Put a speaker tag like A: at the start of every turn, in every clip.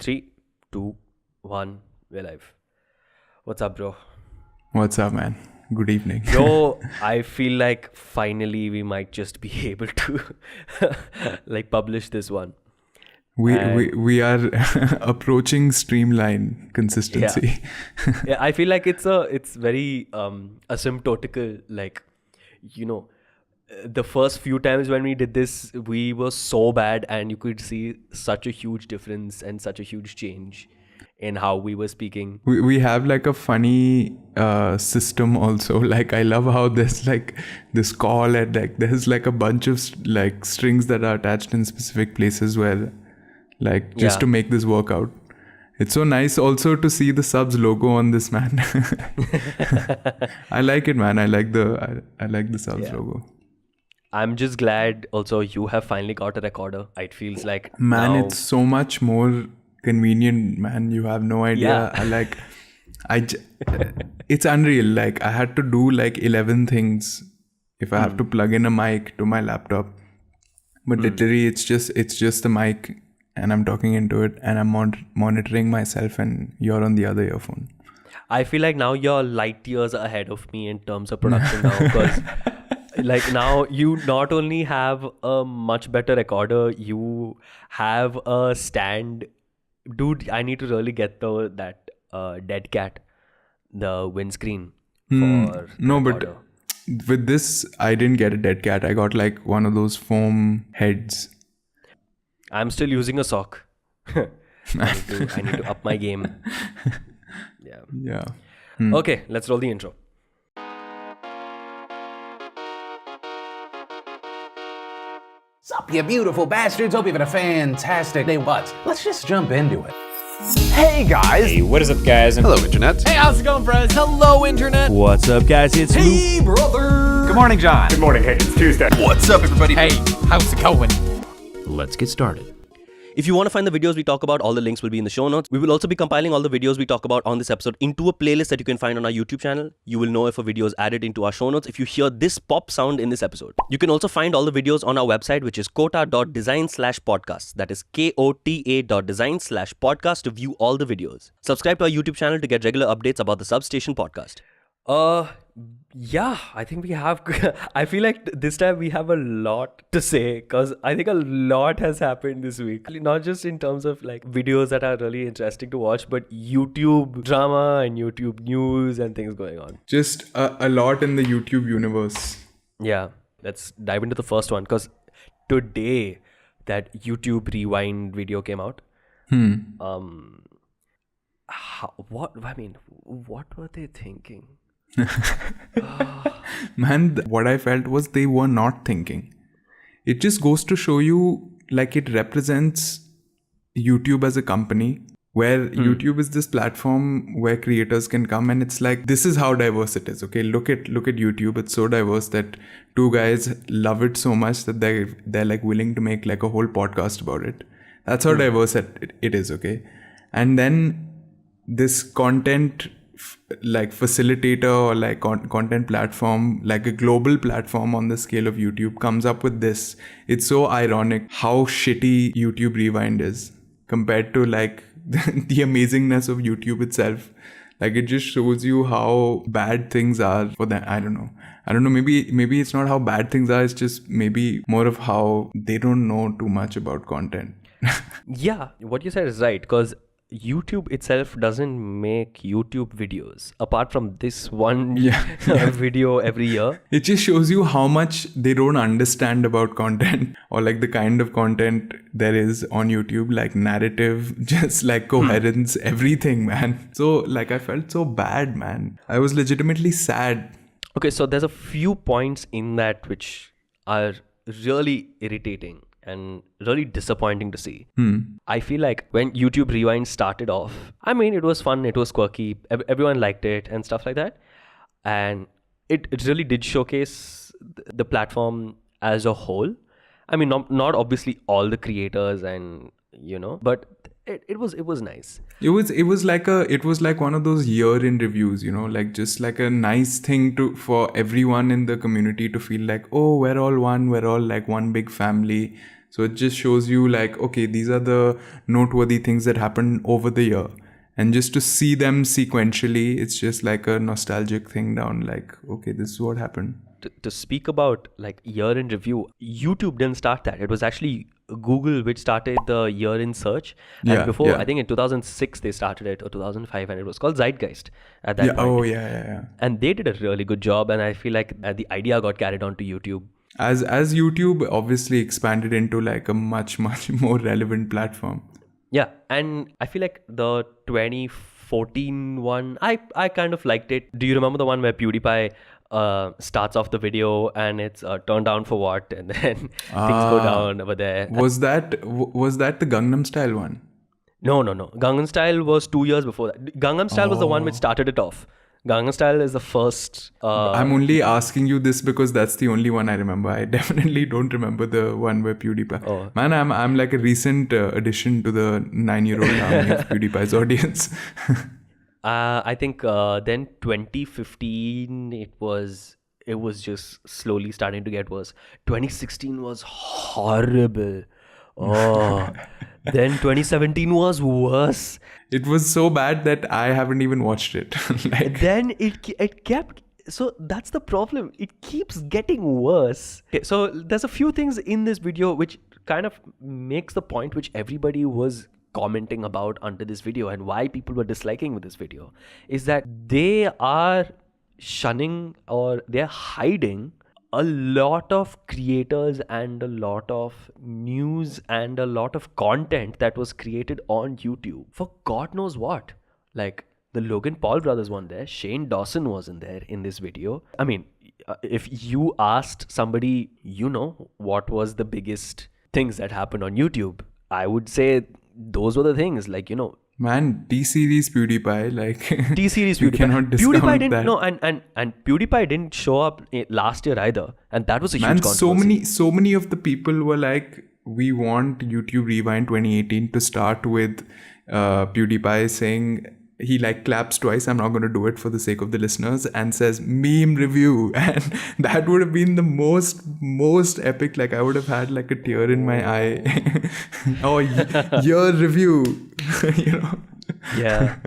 A: 3, 2, 1, we're live. What's up, bro?
B: What's up, man? Good evening.
A: Bro, I feel like finally we might just be able to publish this one.
B: We are approaching streamline consistency.
A: Yeah, I feel like it's very asymptotical. The first few times when we did this, we were so bad, and you could see such a huge difference and such a huge change in how we were speaking.
B: We have like a funny system also. Like I love how there's like this call and like there's like a bunch of like strings that are attached in specific places where like just to make this work out. It's so nice also to see the subs logo on this, man. I like it, man. I like the subs logo.
A: I'm just glad also you have finally got a recorder. It feels like
B: man,
A: now...
B: it's so much more convenient, man. You have no idea. It's unreal. Like I had to do like 11 things if I have to plug in a mic to my laptop. But literally it's just the mic and I'm talking into it and I'm monitoring myself and you're on the other earphone.
A: I feel like now you're light years ahead of me in terms of production now, because like now you not only have a much better recorder, you have a stand. Dude, I need to really get that dead cat, the windscreen for
B: No,
A: recorder.
B: but with this, I didn't get a dead cat. I got like one of those foam heads.
A: I'm still using a sock. I need to up my game. Yeah. Okay, let's roll the intro.
C: Sup, you beautiful bastards. Hope you've had a fantastic day. But let's just jump into it. Hey, guys.
D: Hey, what is up, guys?
C: Hello, Internet.
E: Hey, how's it going, friends? Hello, Internet.
D: What's up, guys? It's
E: Hey, brother.
C: Good morning, John.
D: Good morning. Hey, it's Tuesday.
E: What's up, everybody? Hey, how's it going?
D: Let's get started.
A: If you want to find the videos we talk about, all the links will be in the show notes. We will also be compiling all the videos we talk about on this episode into a playlist that you can find on our YouTube channel. You will know if a video is added into our show notes if you hear this pop sound in this episode. You can also find all the videos on our website, which is kota.design/podcast. That is KOTA.design/podcast to view all the videos. Subscribe to our YouTube channel to get regular updates about the Substation podcast. Yeah, I think we have. I feel like this time we have a lot to say because I think a lot has happened this week. Not just in terms of like videos that are really interesting to watch, but YouTube drama and YouTube news and things going on.
B: Just a lot in the YouTube universe.
A: Yeah, let's dive into the first one because today that YouTube Rewind video came out. What were they thinking?
B: Man, what I felt was they were not thinking. It just goes to show you, like, it represents YouTube as a company where YouTube is this platform where creators can come and it's like, this is how diverse it is. Okay, look at YouTube. It's so diverse that two guys love it so much that they're like willing to make like a whole podcast about it. That's how diverse it is. Okay, and then this content like facilitator or like content platform, like a global platform on the scale of YouTube, comes up with this. It's so ironic how shitty YouTube Rewind is compared to like the amazingness of YouTube itself. Like it just shows you how bad things are for them. I don't know. Maybe it's not how bad things are. It's just maybe more of how they don't know too much about content.
A: Yeah, what you said is right because YouTube itself doesn't make YouTube videos apart from this one video every year.
B: It just shows you how much they don't understand about content or like the kind of content there is on YouTube, like narrative, just like coherence, everything, man. So like I felt so bad, man. I was legitimately sad.
A: Okay, so there's a few points in that which are really irritating and really disappointing to see. I feel like when YouTube Rewind started off, I mean, it was fun, it was quirky, everyone liked it and stuff like that. And it really did showcase the platform as a whole. I mean, not obviously all the creators and, but it was nice.
B: It was like one of those year in reviews, like just like a nice thing for everyone in the community to feel like, oh, we're all like one big family. So it just shows you like, okay, these are the noteworthy things that happened over the year. And just to see them sequentially, it's just like a nostalgic thing down like, okay, this is what happened.
A: To speak about like year in review, YouTube didn't start that. It was actually Google which started the year in search. And
B: Yeah,
A: before,
B: yeah.
A: I think in 2006 they started it, or 2005, and it was called Zeitgeist at that point.
B: Oh, yeah.
A: And they did a really good job, and I feel like the idea got carried on to YouTube.
B: As YouTube obviously expanded into like a much more relevant platform.
A: Yeah, and I feel like the 2014 one, I kind of liked it. Do you remember the one where PewDiePie starts off the video and it's turned down for what, and then things go down over there?
B: Was that the Gangnam Style one?
A: No. Gangnam Style was 2 years before that. Gangnam Style was the one which started it off. Gangnam Style is the first.
B: I'm only asking you this because that's the only one I remember. I definitely don't remember the one where PewDiePie.
A: Oh.
B: Man, I'm like a recent addition to the 9-year-old army of PewDiePie's audience.
A: I think then 2015 it was just slowly starting to get worse. 2016 was horrible. Oh, then 2017 was worse.
B: It was so bad that I haven't even watched it. Like,
A: Then it kept. So that's the problem. It keeps getting worse. Okay, so there's a few things in this video which kind of makes the point which everybody was commenting about under this video, and why people were disliking with this video is that they are shunning, or they're hiding a lot of creators and a lot of news and a lot of content that was created on YouTube for God knows what. Like the Logan Paul brothers weren't there. Shane Dawson wasn't there in this video. I mean, if you asked somebody, what was the biggest things that happened on YouTube, I would say those were the things, like,
B: man, T-Series PewDiePie, like
A: T-Series
B: you
A: PewDiePie.
B: cannot discount
A: PewDiePie didn't
B: that.
A: no, and PewDiePie didn't show up last year either, and that was a huge
B: Man,
A: controversy.
B: so many of the people were like, we want YouTube Rewind 2018 to start with PewDiePie saying, he like claps twice, I'm not going to do it for the sake of the listeners, and says meme review, and that would have been the most epic. Like I would have had like a tear in my eye. Oh, year review.
A: Yeah.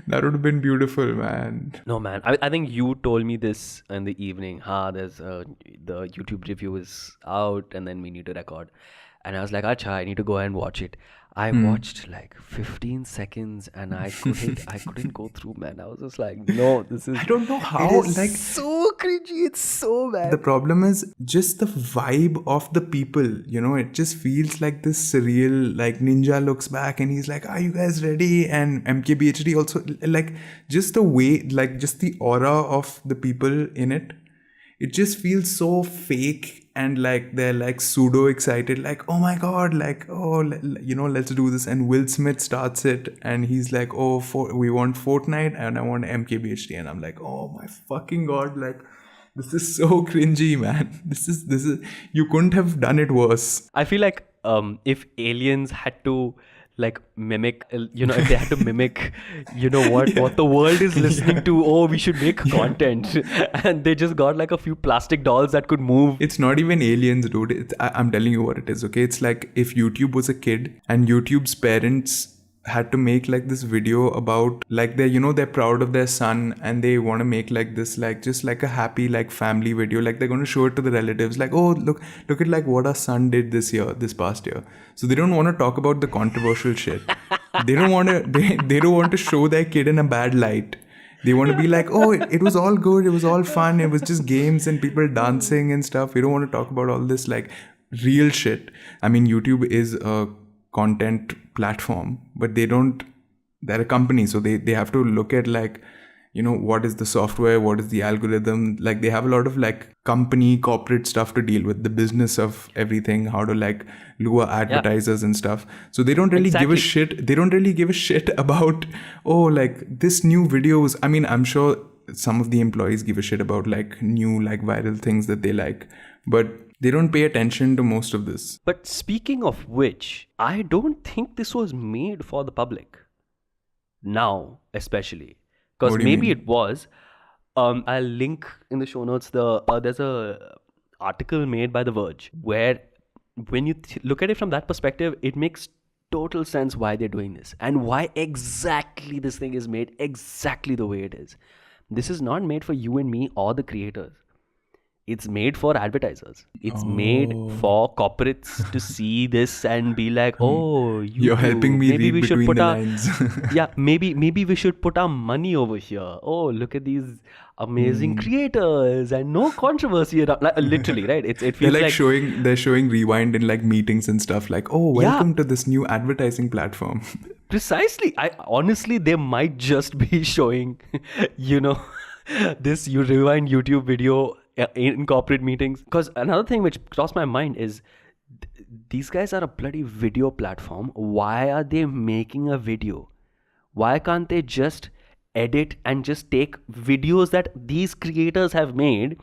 B: That would have been beautiful, man.
A: No, man. I think you told me this in the evening. There's the YouTube review is out, and then we need to record. And I was like, acha, I need to go and watch it. I watched like 15 seconds and I couldn't go through, man. I was just like, no, this is...
B: I don't know how,
A: it is
B: like...
A: so cringy. It's so bad.
B: The problem is just the vibe of the people, it just feels like this surreal, like Ninja looks back and he's like, are you guys ready? And MKBHD also, like just the way, like just the aura of the people in it, it just feels so fake. And like they're like pseudo excited, like, oh my god, like, oh, let's do this. And Will Smith starts it and he's like, oh, we want Fortnite and I want MKBHD. And I'm like, oh my fucking god, like this is so cringy, man. This is you couldn't have done it worse.
A: I feel like if aliens had to like mimic, if they had to mimic, what the world is listening to, oh, we should make content. And they just got like a few plastic dolls that could move.
B: It's not even aliens, dude. I'm telling you what it is, okay? It's like if YouTube was a kid and YouTube's parents had to make like this video about like they're proud of their son and they want to make like this, like just like a happy like family video, like they're going to show it to the relatives, like, oh, look at like what our son did this past year. So they don't want to talk about the controversial shit. They don't want to show their kid in a bad light. They want to be like, oh, it was all good, it was all fun, it was just games and people dancing and stuff. We don't want to talk about all this like real shit. I mean, YouTube is a content platform, but they're a company, so they have to look at like, what is the software, what is the algorithm, like they have a lot of like company corporate stuff to deal with, the business of everything, how to like lure advertisers and stuff. So they don't really give a shit. They don't really give a shit about, oh, like this new videos. I mean, I'm sure some of the employees give a shit about like new like viral things that they like, but they don't pay attention to most of this.
A: But speaking of which, I don't think this was made for the public. Now, especially. Because maybe it was. I'll link in the show notes there's a article made by The Verge where when you look at it from that perspective, it makes total sense why they're doing this and why exactly this thing is made exactly the way it is. This is not made for you and me or the creators. It's made for advertisers. It's made for corporates to see this and be like, oh,
B: you're helping me
A: maybe
B: read
A: we should
B: between
A: put
B: the
A: our
B: lines.
A: yeah, maybe we should put our money over here. Oh, look at these amazing creators and no controversy around. Like, literally, right? It
B: They're
A: feels
B: like they're showing Rewind in like meetings and stuff like, oh, welcome to this new advertising platform.
A: Precisely. Honestly, they might just be showing, this you Rewind YouTube video in corporate meetings. Because another thing which crossed my mind is these guys are a bloody video platform. Why are they making a video? Why can't they just edit and just take videos that these creators have made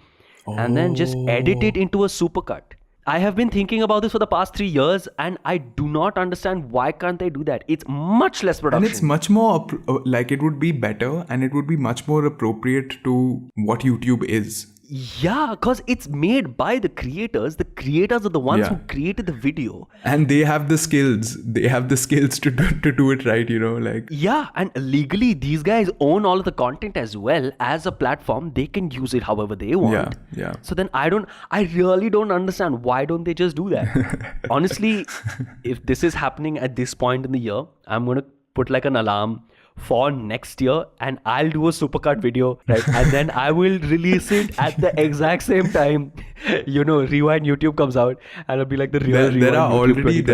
A: and then just edit it into a supercut? I have been thinking about this for the past 3 years and I do not understand why can't they do that. It's much less production.
B: And it's much more like it would be better and it would be much more appropriate to what YouTube is.
A: Yeah, because it's made by the creators. The creators are the ones who created the video.
B: And they have the skills. They have the skills to do it right, like.
A: Yeah, and legally, these guys own all of the content as well. As a platform, they can use it however they want.
B: Yeah.
A: So then I really don't understand why don't they just do that? Honestly, if this is happening at this point in the year, I'm going to put like an alarm for next year and I'll do a supercut video, right? And then I will release it at the exact same time, Rewind YouTube comes out and I'll be like the real
B: there are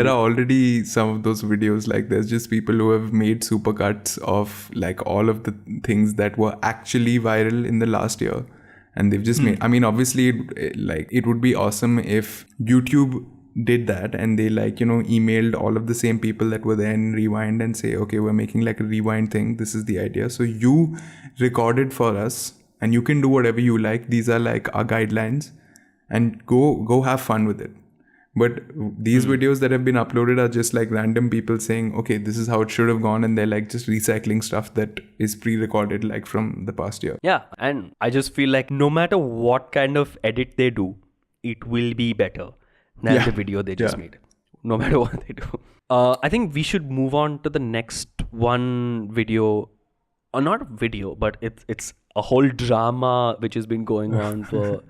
B: already some of those videos, like there's just people who have made supercuts of like all of the things that were actually viral in the last year and they've just made, I mean, obviously it would be awesome if YouTube did that and they emailed all of the same people that were there in Rewind and say, okay, we're making like a Rewind thing, this is the idea, so you record it for us and you can do whatever you like, these are like our guidelines and go have fun with it. But these videos that have been uploaded are just like random people saying, okay, this is how it should have gone, and they're like just recycling stuff that is pre-recorded like from the past year.
A: Yeah, and I just feel like no matter what kind of edit they do, it will be better than the video they just made, no matter what they do. I think we should move on to the next one video, or not video, but it's a whole drama which has been going on for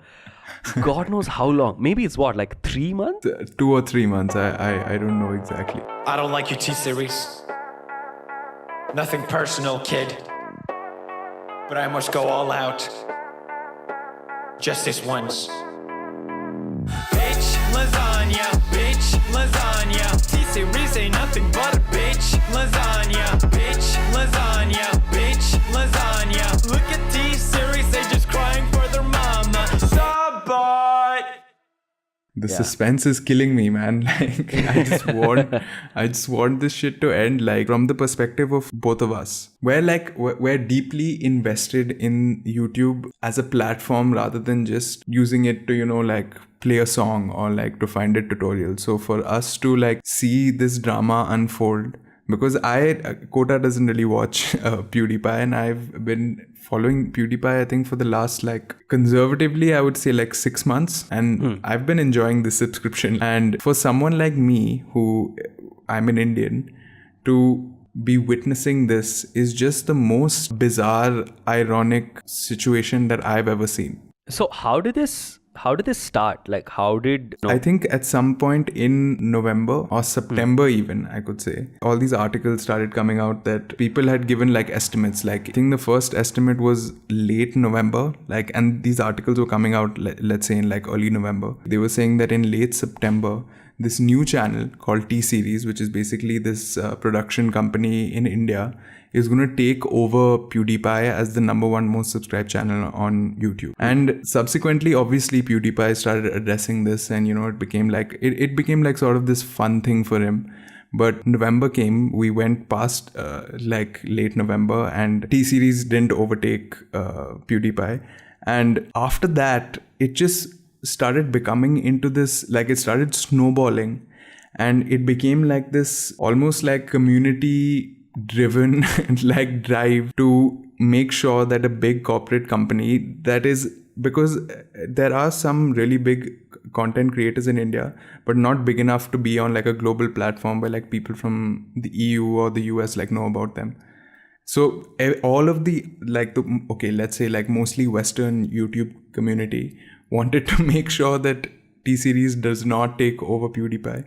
A: God knows how long. Maybe it's like 3 months?
B: 2 or 3 months. I don't know exactly.
F: I don't like your T-Series. Nothing personal, kid. But I must go all out. Just this once. Bitch, lasagna. Bitch, lasagna. T-Series ain't nothing but a bitch. Lasagna. Bitch, lasagna. Bitch, lasagna. Look at T-Series, they just crying for their mama.
B: The suspense is killing me, man. Like, I just want this shit to end, like, from the perspective of both of us. We're deeply invested in YouTube as a platform rather than just using it to, play a song or like to find a tutorial. So for us to see this drama unfold, because Kota doesn't really watch PewDiePie, and I've been following PewDiePie, I think, for the last, conservatively, I would say 6 months. And I've been enjoying this subscription. And for someone like me, who I'm an Indian, to be witnessing this is just the most bizarre, ironic situation that I've ever seen.
A: So how did this start?
B: I think at some point in November or September even, I could say, all these articles started coming out that people had given estimates. I think the first estimate was late November, and these articles were coming out, let's say in early November. They were saying that in late September, this new channel called T-Series, which is basically this production company in India, is going to take over PewDiePie as the number one most subscribed channel on YouTube. And subsequently, obviously, PewDiePie started addressing this, and it became it became sort of this fun thing for him. But November came, we went past late November, and T-Series didn't overtake PewDiePie. And after that, it just started becoming into this, it started snowballing, and it became this almost community driven drive to make sure that a big corporate company, that is because there are some really big content creators in India, but not big enough to be on like a global platform where like people from the EU or the US like know about them. So all of the let's say like mostly Western YouTube community wanted to make sure that T-Series does not take over PewDiePie.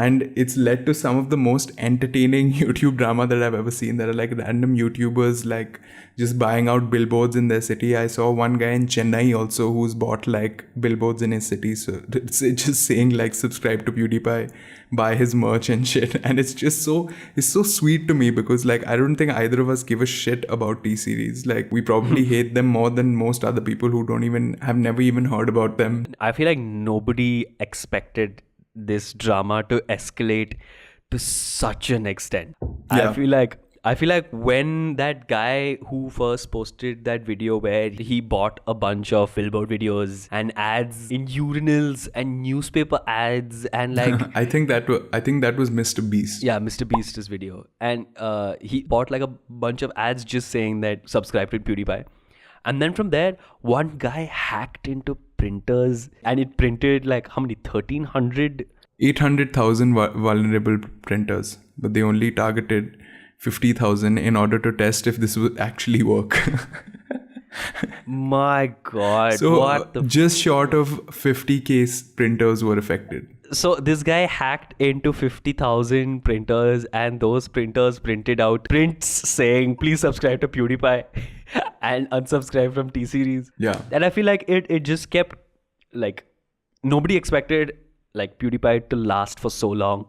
B: And it's led to some of the most entertaining YouTube drama that I've ever seen. There are like random YouTubers like just buying out billboards in their city. I saw one guy in Chennai also who's bought like billboards in his city. So it's just saying like subscribe to PewDiePie, buy his merch and shit. And it's so sweet to me because like I don't think either of us give a shit about T-Series. Like we probably hate them more than most other people who have never even heard about them.
A: I feel like nobody expected this drama to escalate to such an extent.
B: Yeah.
A: I feel like when that guy who first posted that video where he bought a bunch of billboard videos and ads in urinals and newspaper ads and like
B: I think that was Mr. Beast.
A: yeah, Mr. Beast's video, and he bought like a bunch of ads just saying that subscribe to PewDiePie. And then from there, one guy hacked into printers and it printed like how many? 1,300?
B: 800,000 vulnerable printers, but they only targeted 50,000 in order to test if this would actually work.
A: My God.
B: So
A: what the
B: just short of 50K printers were affected.
A: So this guy hacked into 50,000 printers and those printers printed out prints saying please subscribe to PewDiePie and unsubscribe from T-Series.
B: Yeah.
A: And I feel like it just kept like nobody expected like PewDiePie to last for so long.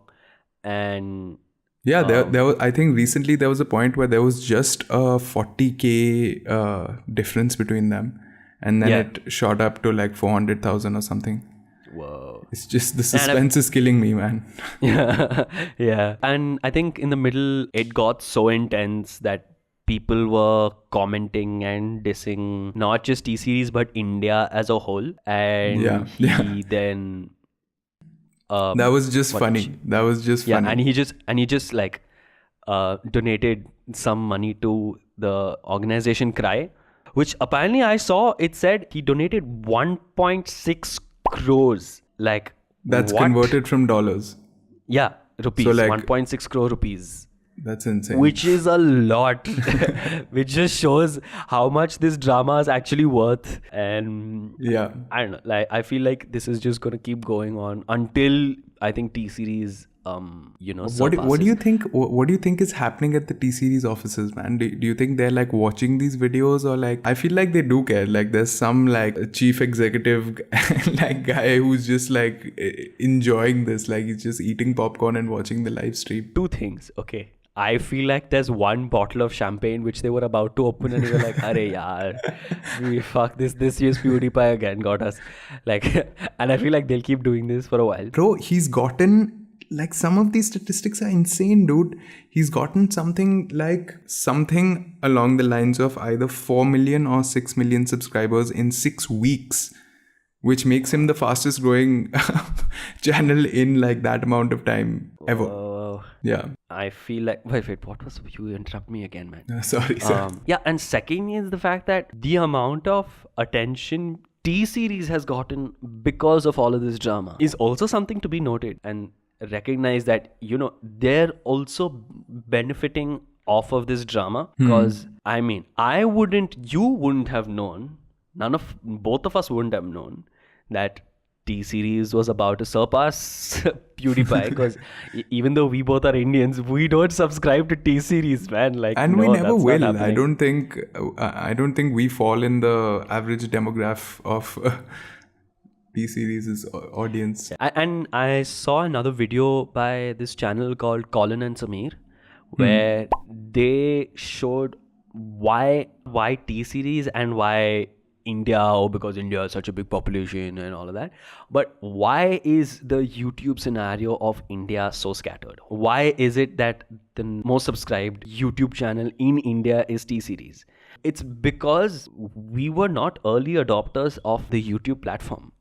A: And
B: yeah, there was, I think recently there was a point where there was just a 40K difference between them, and then it shot up to like 400,000 or something.
A: Whoa.
B: It's just the suspense is killing me, man.
A: Yeah. And I think in the middle, it got so intense that people were commenting and dissing not just T-Series but India as a whole. And he then
B: that was just funny. That was just funny.
A: And he just like donated some money to the organization Cry, which apparently I saw it said he donated 1.6 crores. Like
B: that's
A: what?
B: Converted from dollars.
A: Yeah, rupees.
B: So like
A: 1.6 crore rupees.
B: That's insane.
A: Which is a lot. Which just shows how much this drama is actually worth. And
B: yeah,
A: I don't know. Like I feel like this is just gonna keep going on until I think T-Series
B: what do you think? What do you think is happening at the T-Series offices, man? Do you think they're like watching these videos, or like I feel like they do care? Like there's some like chief executive like guy who's just like enjoying this, like he's just eating popcorn and watching the live stream.
A: Two things, okay. I feel like there's one bottle of champagne which they were about to open and they were like, "Arey yaar, fuck this year's PewDiePie again got us." Like, and I feel like they'll keep doing this for a while.
B: Bro, he's gotten. Like some of these statistics are insane, dude. He's gotten something along the lines of either 4 million or 6 million subscribers in 6 weeks, which makes him the fastest growing channel in like that amount of time ever.
A: Whoa.
B: Yeah.
A: I feel like, wait, what was, you interrupt me again, man.
B: Sorry.
A: Yeah, and second is the fact that the amount of attention T-Series has gotten because of all of this drama is also something to be noted. And recognize that they're also benefiting off of this drama, because I mean you wouldn't have known, both of us wouldn't have known that T-Series was about to surpass PewDiePie, because even though we both are Indians, we don't subscribe to T-Series, man. Like,
B: and
A: no,
B: we never will. I don't think we fall in the average demographic of T-Series' audience.
A: And I saw another video by this channel called Colin and Samir, where they showed why T-Series and why India, because India has such a big population and all of that. But why is the YouTube scenario of India so scattered? Why is it that the most subscribed YouTube channel in India is T-Series? It's because we were not early adopters of the YouTube platform.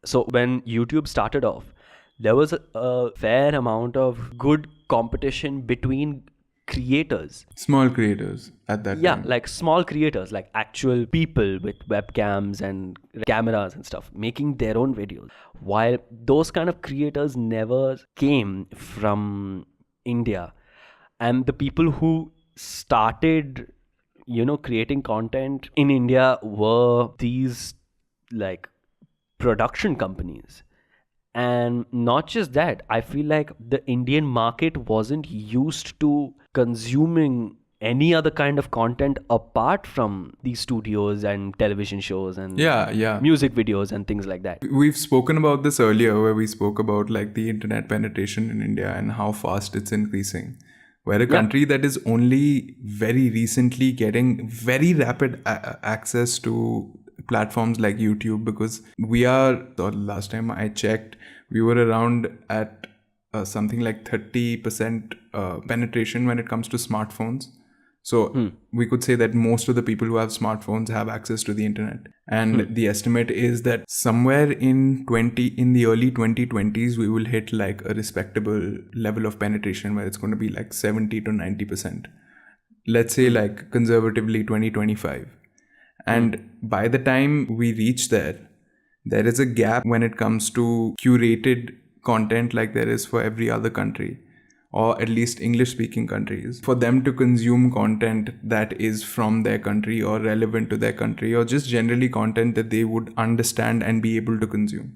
A: So when YouTube started off, there was a fair amount of good competition between creators.
B: Small creators at that
A: Yeah,
B: time.
A: like small creators, like actual people with webcams and cameras and stuff, making their own videos. While those kind of creators never came from India. And the people who started, creating content in India were these like production companies. And not just that, I feel like the Indian market wasn't used to consuming any other kind of content apart from these studios and television shows and
B: Yeah.
A: music videos and things like that.
B: We've spoken about this earlier, where we spoke about like the internet penetration in India and how fast it's increasing. We're a country that is only very recently getting very rapid access to platforms like YouTube, because or last time I checked, we were around at something like 30% penetration when it comes to smartphones. So we could say that most of the people who have smartphones have access to the internet. And the estimate is that somewhere in the early 2020s, we will hit like a respectable level of penetration where it's going to be like 70 to 90%. Let's say like conservatively 2025. And by the time we reach there is a gap when it comes to curated content like there is for every other country, or at least English-speaking countries, for them to consume content that is from their country or relevant to their country, or just generally content that they would understand and be able to consume.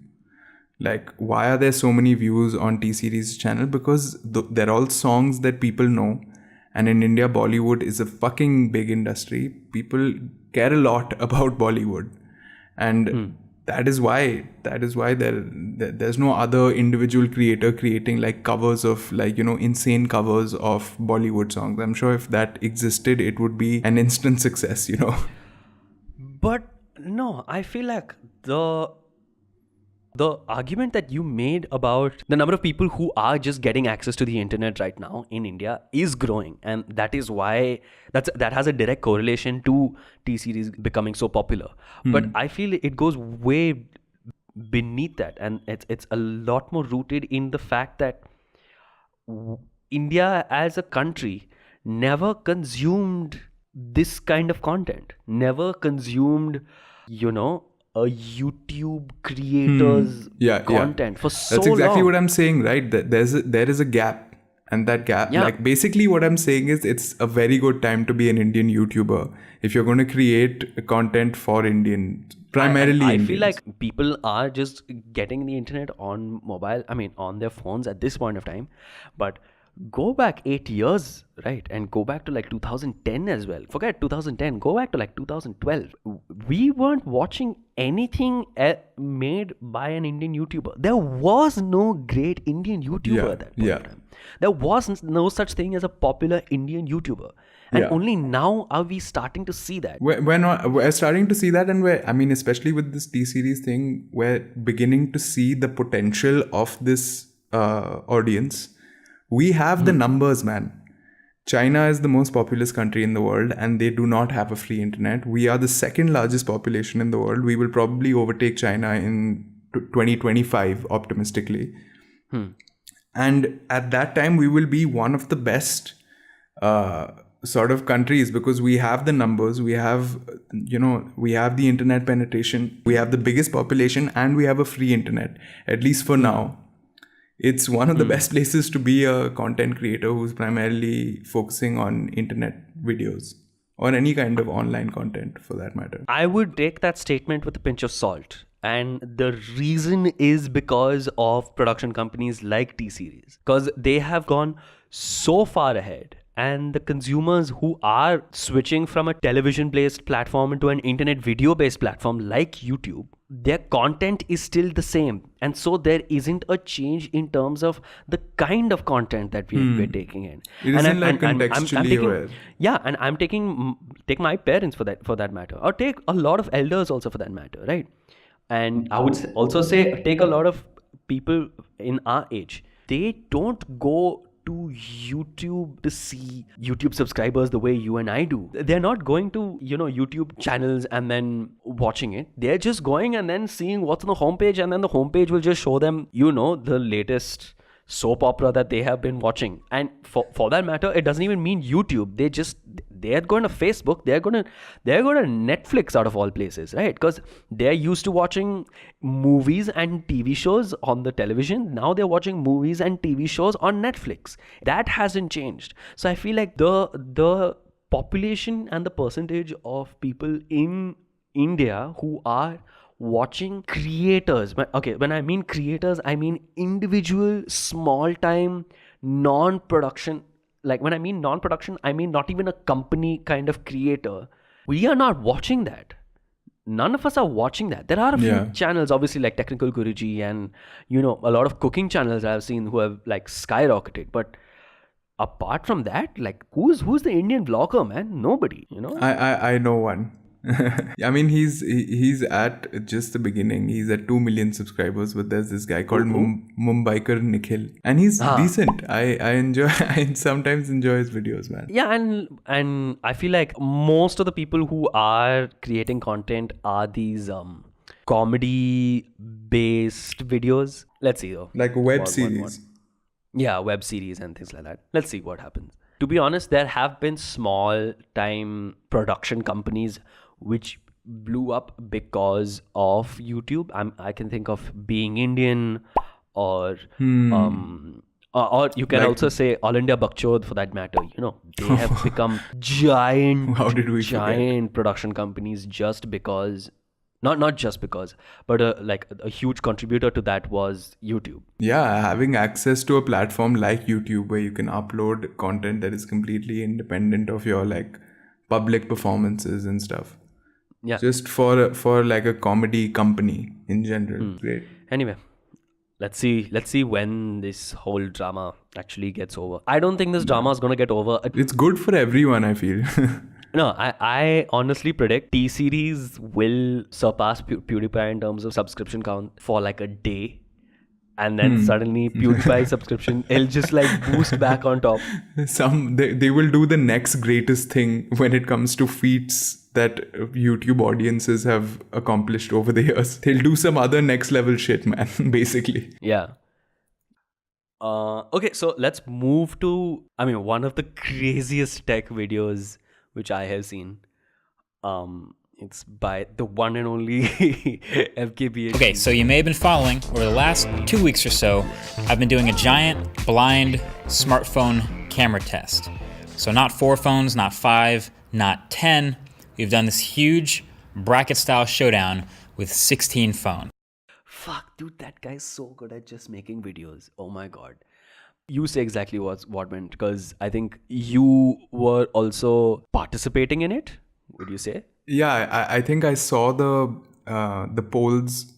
B: Like, why are there so many views on T-Series channel? Because they're all songs that people know. And in India, Bollywood is a fucking big industry. People care a lot about Bollywood. And that is why there's no other individual creator creating like covers of like, insane covers of Bollywood songs. I'm sure if that existed, it would be an instant success,
A: But no, I feel like the argument that you made about the number of people who are just getting access to the internet right now in India is growing, and that is why that has a direct correlation to T-Series becoming so popular. But I feel it goes way beneath that, and it's a lot more rooted in the fact that India as a country never consumed this kind of content, never consumed, a YouTube creator's content for so long.
B: That's exactly what I'm saying, right? There is a gap, and that gap, like basically what I'm saying is it's a very good time to be an Indian YouTuber if you're going to create content for Indians, primarily
A: I
B: Indians.
A: feel like people are just getting the internet on mobile, on their phones at this point of time, but go back 8 years, right? And go back to like 2010 as well. Forget 2010, go back to like 2012. We weren't watching anything made by an Indian YouTuber. There was no great Indian YouTuber at that point of time. There was no such thing as a popular Indian YouTuber. And only now are we starting to see that.
B: We're starting to see that, and especially with this T-Series thing, we're beginning to see the potential of this audience. We have the numbers, man. China is the most populous country in the world, and they do not have a free internet. We are the second largest population in the world. We will probably overtake China in 2025, optimistically. And at that time, we will be one of the best sort of countries, because we have the numbers, we have the internet penetration, we have the biggest population, and we have a free internet, at least for now. It's one of the best places to be a content creator who's primarily focusing on internet videos or any kind of online content for that matter.
A: I would take that statement with a pinch of salt. And the reason is because of production companies like T-Series. Because they have gone so far ahead. And the consumers who are switching from a television-based platform into an internet video-based platform like YouTube, their content is still the same. And so there isn't a change in terms of the kind of content that we're taking in.
B: It isn't contextually aware.
A: Yeah, and I'm take my parents for that matter. Or take a lot of elders also for that matter, right? And I would also say take a lot of people in our age. They don't go to YouTube to see YouTube subscribers the way you and I do. They're not going to, YouTube channels and then watching it. They're just going and then seeing what's on the homepage, and then the homepage will just show them, the latest soap opera that they have been watching. And for that matter, it doesn't even mean YouTube. They're going to Facebook, they're going to Netflix out of all places, right? Because they're used to watching movies and TV shows on the television. Now they're watching movies and TV shows on Netflix. That hasn't changed. So I feel like the population and the percentage of people in India who are watching creators. Okay, when I mean creators, I mean individual, small time, non-production. Like when I mean non-production, I mean not even a company kind of creator. We are not watching that. None of us are watching that. There are a few channels, obviously, like Technical Guruji and, a lot of cooking channels I've seen who have like skyrocketed. But apart from that, like who's the Indian vlogger, man? Nobody,
B: I know one. I mean, he's at just the beginning. He's at 2 million subscribers, but there's this guy called Mumbaikar Nikhil, and he's decent. I sometimes enjoy his videos, man.
A: Yeah, and I feel like most of the people who are creating content are these comedy based videos. Let's see though,
B: like web series.
A: Yeah, web series and things like that. Let's see what happens. To be honest, there have been small time production companies which blew up because of YouTube. I can think of Being Indian, or you can also say All India Bakchod for that matter. They have become giant production companies just because. Not just because, but like a huge contributor to that was YouTube.
B: Yeah, having access to a platform like YouTube where you can upload content that is completely independent of your like public performances and stuff.
A: Yeah.
B: Just for like a comedy company in general. Great.
A: Anyway, let's see when this whole drama actually gets over. I don't think this drama is going to get over.
B: It's good for everyone, I feel.
A: No, I honestly predict T-Series will surpass PewDiePie in terms of subscription count for like a day. And then suddenly PewDiePie subscription, it'll just like boost back on top.
B: They will do the next greatest thing when it comes to feats that YouTube audiences have accomplished over the years. They'll do some other next level shit, man, basically.
A: Yeah. Okay, so let's move to, one of the craziest tech videos which I have seen. It's by the one and only MKBHD.
G: Okay, so you may have been following, over the last 2 weeks or so, I've been doing a giant, blind smartphone camera test. So not 4 phones, not 5, not 10. We've done this huge bracket-style showdown with 16 phones.
A: Fuck, dude, that guy's so good at just making videos. Oh my god. You say exactly what went, because I think you were also participating in it. Would you say?
B: Yeah, I think I saw the polls.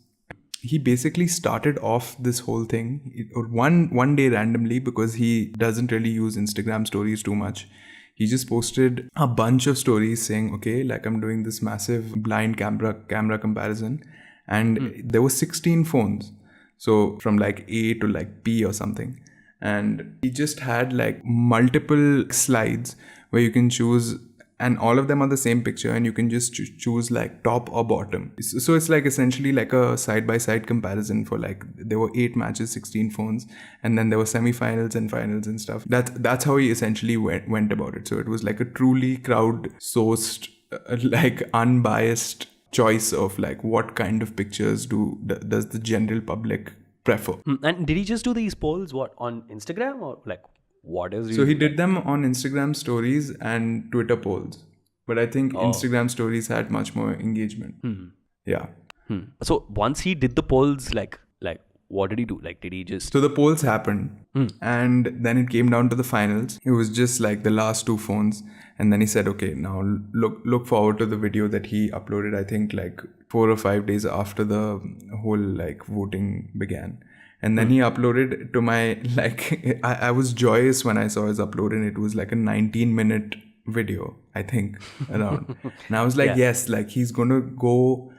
B: He basically started off this whole thing one day randomly, because he doesn't really use Instagram stories too much. He just posted a bunch of stories saying, okay, like I'm doing this massive blind camera comparison, and there were 16 phones. So from like A to like P or something. And he just had like multiple slides where you can choose, and all of them are the same picture, and you can just choose like top or bottom. So it's like essentially like a side-by-side comparison for like, there were 8 matches, 16 phones, and then there were semi-finals and finals and stuff. That's how he essentially went about it. So it was like a truly crowd-sourced, like unbiased choice of like what kind of pictures does the general public prefer.
A: And did he just do these polls on Instagram, or like what is he?
B: So he did them on Instagram stories and Twitter polls, but I think Instagram stories had much more engagement. Yeah.
A: So once he did the polls, like what did he do? Like, did he just...
B: So the polls happened, and then it came down to the finals. It was just like the last 2 phones, and then he said, okay, now look forward to the video that he uploaded, I think like 4 or 5 days after the whole like voting began. And then he uploaded to my, like, I was joyous when I saw his upload, and it was like a 19-minute video, I think, around. And I was like, yes, like he's going to go...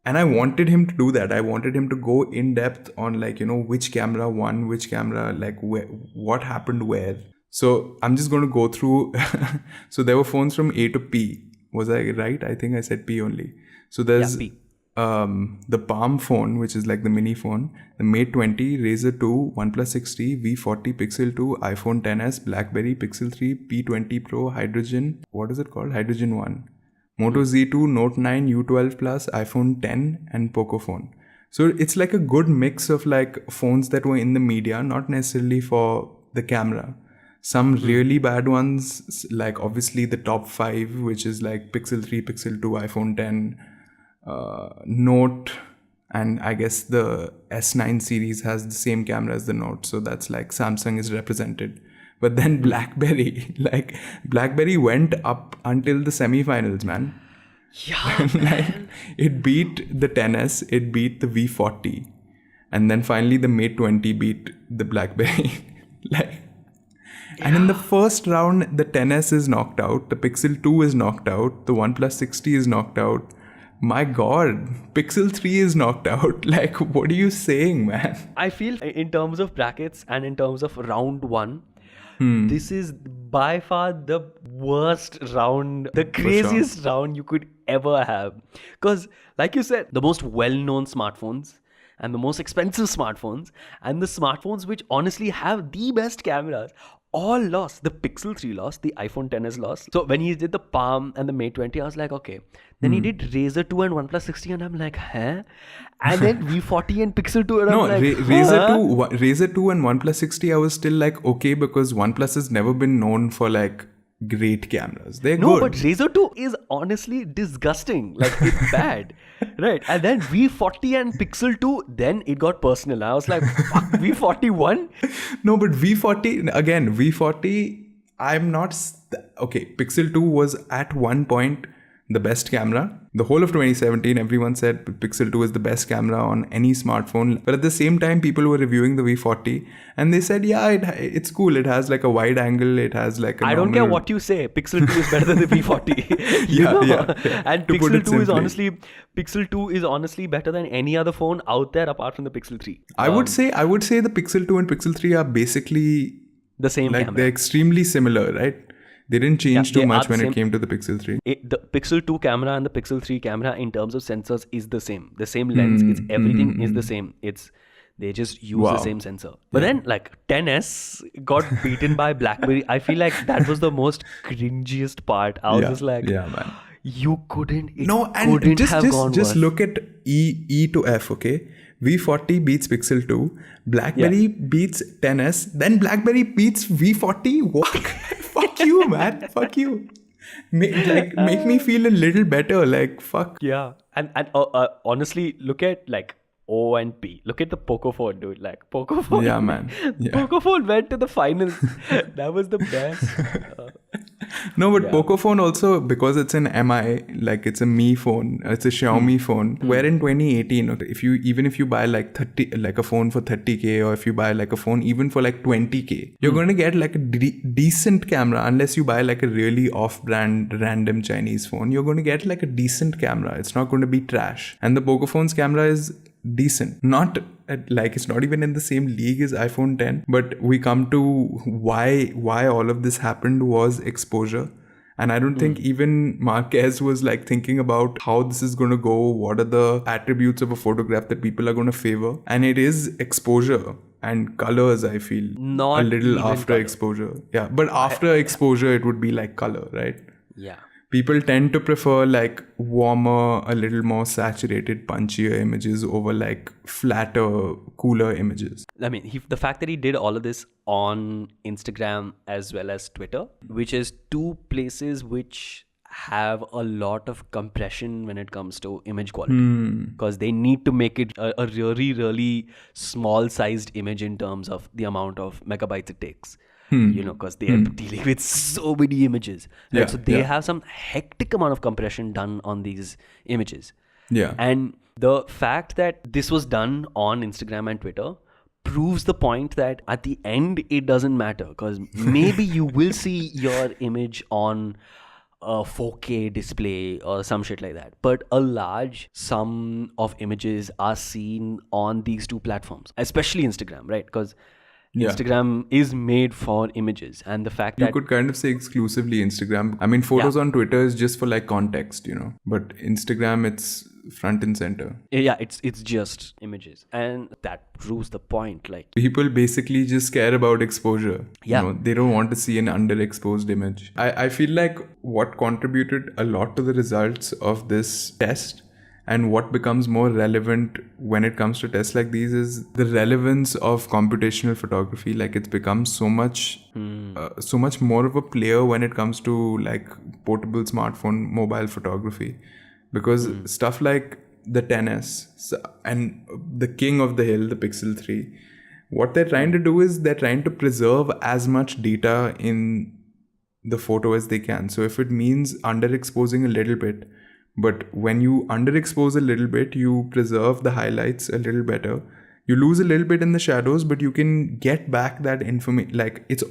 B: And I wanted him to do that. I wanted him to go in depth on like, which camera won, which camera, like what happened where. So I'm just going to go through. So there were phones from A to P. Was I right? I think I said P only. So there's the Palm phone, which is like the mini phone, the Mate 20, Razer 2, OnePlus 6T, V40, Pixel 2, iPhone XS, BlackBerry, Pixel 3, P20 Pro, Hydrogen, what is it called? Hydrogen 1, Moto Z2, Note 9, U12 Plus, iPhone 10 and Poco phone. So it's like a good mix of like phones that were in the media, not necessarily for the camera. Some really bad ones, like obviously the top 5, which is like Pixel 3, Pixel 2, iPhone 10, Note, and I guess the S9 series has the same camera as the Note, so that's like Samsung is represented. But then BlackBerry, like BlackBerry went up until the semi-finals, man.
A: Yeah,
B: Like, it beat the XS, it beat the V40, and then finally the Mate 20 beat the BlackBerry. Like, and in the first round, the XS is knocked out, the Pixel 2 is knocked out, the OnePlus 6T is knocked out. My God, Pixel 3 is knocked out. Like, what are you saying, man?
A: I feel in terms of brackets and in terms of round 1, this is by far the worst round, the craziest round you could ever have. Because, like you said, the most well-known smartphones and the most expensive smartphones and the smartphones which honestly have the best cameras all lost. The Pixel 3 lost, the iPhone XS lost. So when he did the Palm and the Mate 20, I was like, okay. Then he did Razer 2 and OnePlus 60 and I'm like, huh? And then V40 and Pixel 2 and I'm like,
B: Razer 2 and OnePlus 60, I was still like, okay, because OnePlus has never been known for like great cameras. They're
A: no,
B: good.
A: but Razer 2 is honestly disgusting. Like, it's bad. Right. And then V40 and Pixel 2, then it got personal. I was like, fuck, V41?
B: No, but V40, I'm not... Okay, Pixel 2 was at one point the best camera. The whole of 2017, everyone said Pixel 2 is the best camera on any smartphone. But at the same time, people were reviewing the V40 and they said, yeah, it's cool. It has like a wide angle. It has like a
A: I don't care what you say. Pixel 2 is better than the V40.
B: Yeah.
A: And Pixel 2 is honestly better than any other phone out there apart from the Pixel 3.
B: I would say the Pixel 2 and Pixel 3 are basically
A: the same
B: like
A: camera.
B: They're extremely similar, right? They didn't change too much when it came to the Pixel 3.
A: The Pixel 2 camera and the Pixel 3 camera in terms of sensors is the same. The same lens. It's everything is the same. They just use the same sensor. But then like XS got beaten by BlackBerry. I feel like that was the most cringiest part. I was just like,
B: man.
A: You couldn't.
B: Just look at E to F, okay? V40 beats Pixel 2, BlackBerry beats XS, then BlackBerry beats V40. What? Fuck you, man. Fuck you. Make me feel a little better. Like, fuck.
A: Yeah. And honestly, look at like O and P. Look at the Poco phone, dude. Like, Poco phone.
B: Yeah, man. Yeah.
A: Poco phone went to the finals. That was the best.
B: No, but Poco phone also, because it's an MI, like it's a Mi phone, it's a Xiaomi phone, where in 2018, if you buy like a phone for 30k, or if you buy like a phone even for like 20k, you're going to get like a decent camera. Unless you buy like a really off-brand random Chinese phone, you're going to get like a decent camera. It's not going to be trash. And the Poco phone's camera is decent. Not like it's not even in the same league as iPhone 10, but we come to why all of this happened was exposure. And I don't think even Marquez was like thinking about how this is going to go, what are the attributes of a photograph that people are going to favor. And it is exposure and colors, I feel.
A: Not
B: a little
A: even
B: after
A: color.
B: Exposure. Yeah, but after exposure, it would be like color, right?
A: Yeah.
B: People tend to prefer like warmer, a little more saturated, punchier images over like flatter, cooler images.
A: I mean, the fact that he did all of this on Instagram as well as Twitter, which is two places which have a lot of compression when it comes to image quality, because they need to make it a really, really small sized image in terms of the amount of megabytes it takes. Because they are dealing with so many images. Right?
B: Yeah,
A: so they have some hectic amount of compression done on these images.
B: Yeah.
A: And the fact that this was done on Instagram and Twitter proves the point that at the end, it doesn't matter. Because maybe you will see your image on a 4K display or some shit like that. But a large sum of images are seen on these two platforms, especially Instagram, right? Because
B: Yeah.
A: Instagram is made for images, and the fact
B: You
A: that
B: could kind of say exclusively Instagram. I mean, photos on Twitter is just for like context, but Instagram, it's front and center.
A: yeah, it's just images, and that proves the point. Like,
B: People basically just care about exposure.
A: Yeah.
B: They don't want to see an underexposed image. I feel like what contributed a lot to the results of this test and what becomes more relevant when it comes to tests like these is the relevance of computational photography. Like, it's become so much more of a player when it comes to like portable smartphone mobile photography, because stuff like the 10s and the king of the hill, the Pixel 3, what they're trying to do is they're trying to preserve as much data in the photo as they can. So if it means underexposing a little bit, but when you underexpose a little bit, you preserve the highlights a little better. You lose a little bit in the shadows, but you can get back that information. Like, it's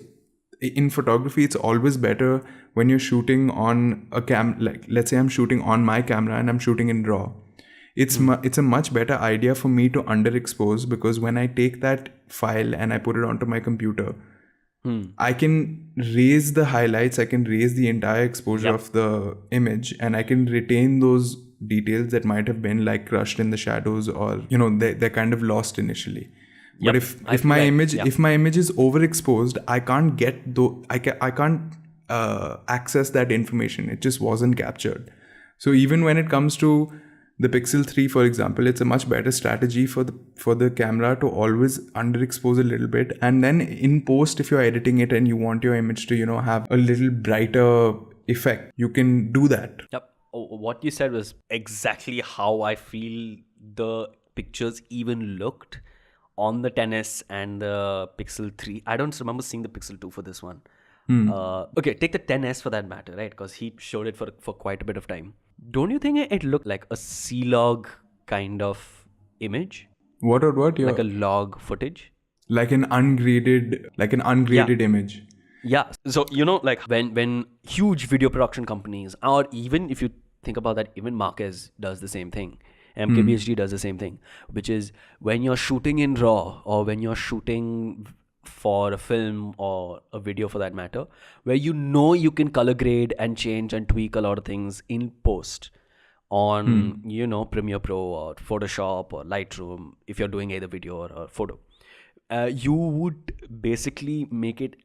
B: in photography, it's always better when you're shooting on a like let's say I'm shooting on my camera and I'm shooting in RAW. It's a much better idea for me to underexpose, because when I take that file and I put it onto my computer, I can raise the highlights, I can raise the entire exposure of the image, and I can retain those details that might have been like crushed in the shadows, or they're kind of lost initially. But if my image is overexposed, I can't get I can't access that information. It just wasn't captured. So even when it comes to the Pixel 3, for example, it's a much better strategy for the camera to always underexpose a little bit, and then in post, if you're editing it and you want your image to have a little brighter effect, you can do that.
A: Yep. What you said was exactly how I feel the pictures even looked on the 10s and the Pixel 3. I don't remember seeing the Pixel 2 for this one. Okay, take the 10s for that matter, right? Because he showed it for quite a bit of time. Don't you think it looked like a C-log kind of image?
B: What?
A: Like a log footage?
B: Like an ungraded image.
A: Yeah. So, like when huge video production companies, or even if you think about that, even Marquez does the same thing. MKBHD does the same thing, which is when you're shooting in RAW, or when you're shooting for a film or a video for that matter, where you can color grade and change and tweak a lot of things in post on Premiere Pro or Photoshop or Lightroom, if you're doing either video or photo, you would basically make it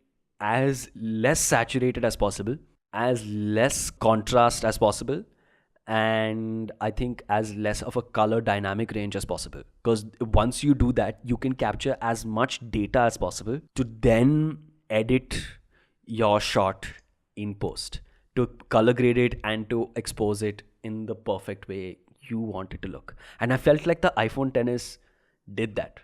A: as less saturated as possible, as less contrast as possible, and I think as less of a color dynamic range as possible. Because once you do that, you can capture as much data as possible to then edit your shot in post, to color grade it and to expose it in the perfect way you want it to look. And I felt like the iPhone XS did that.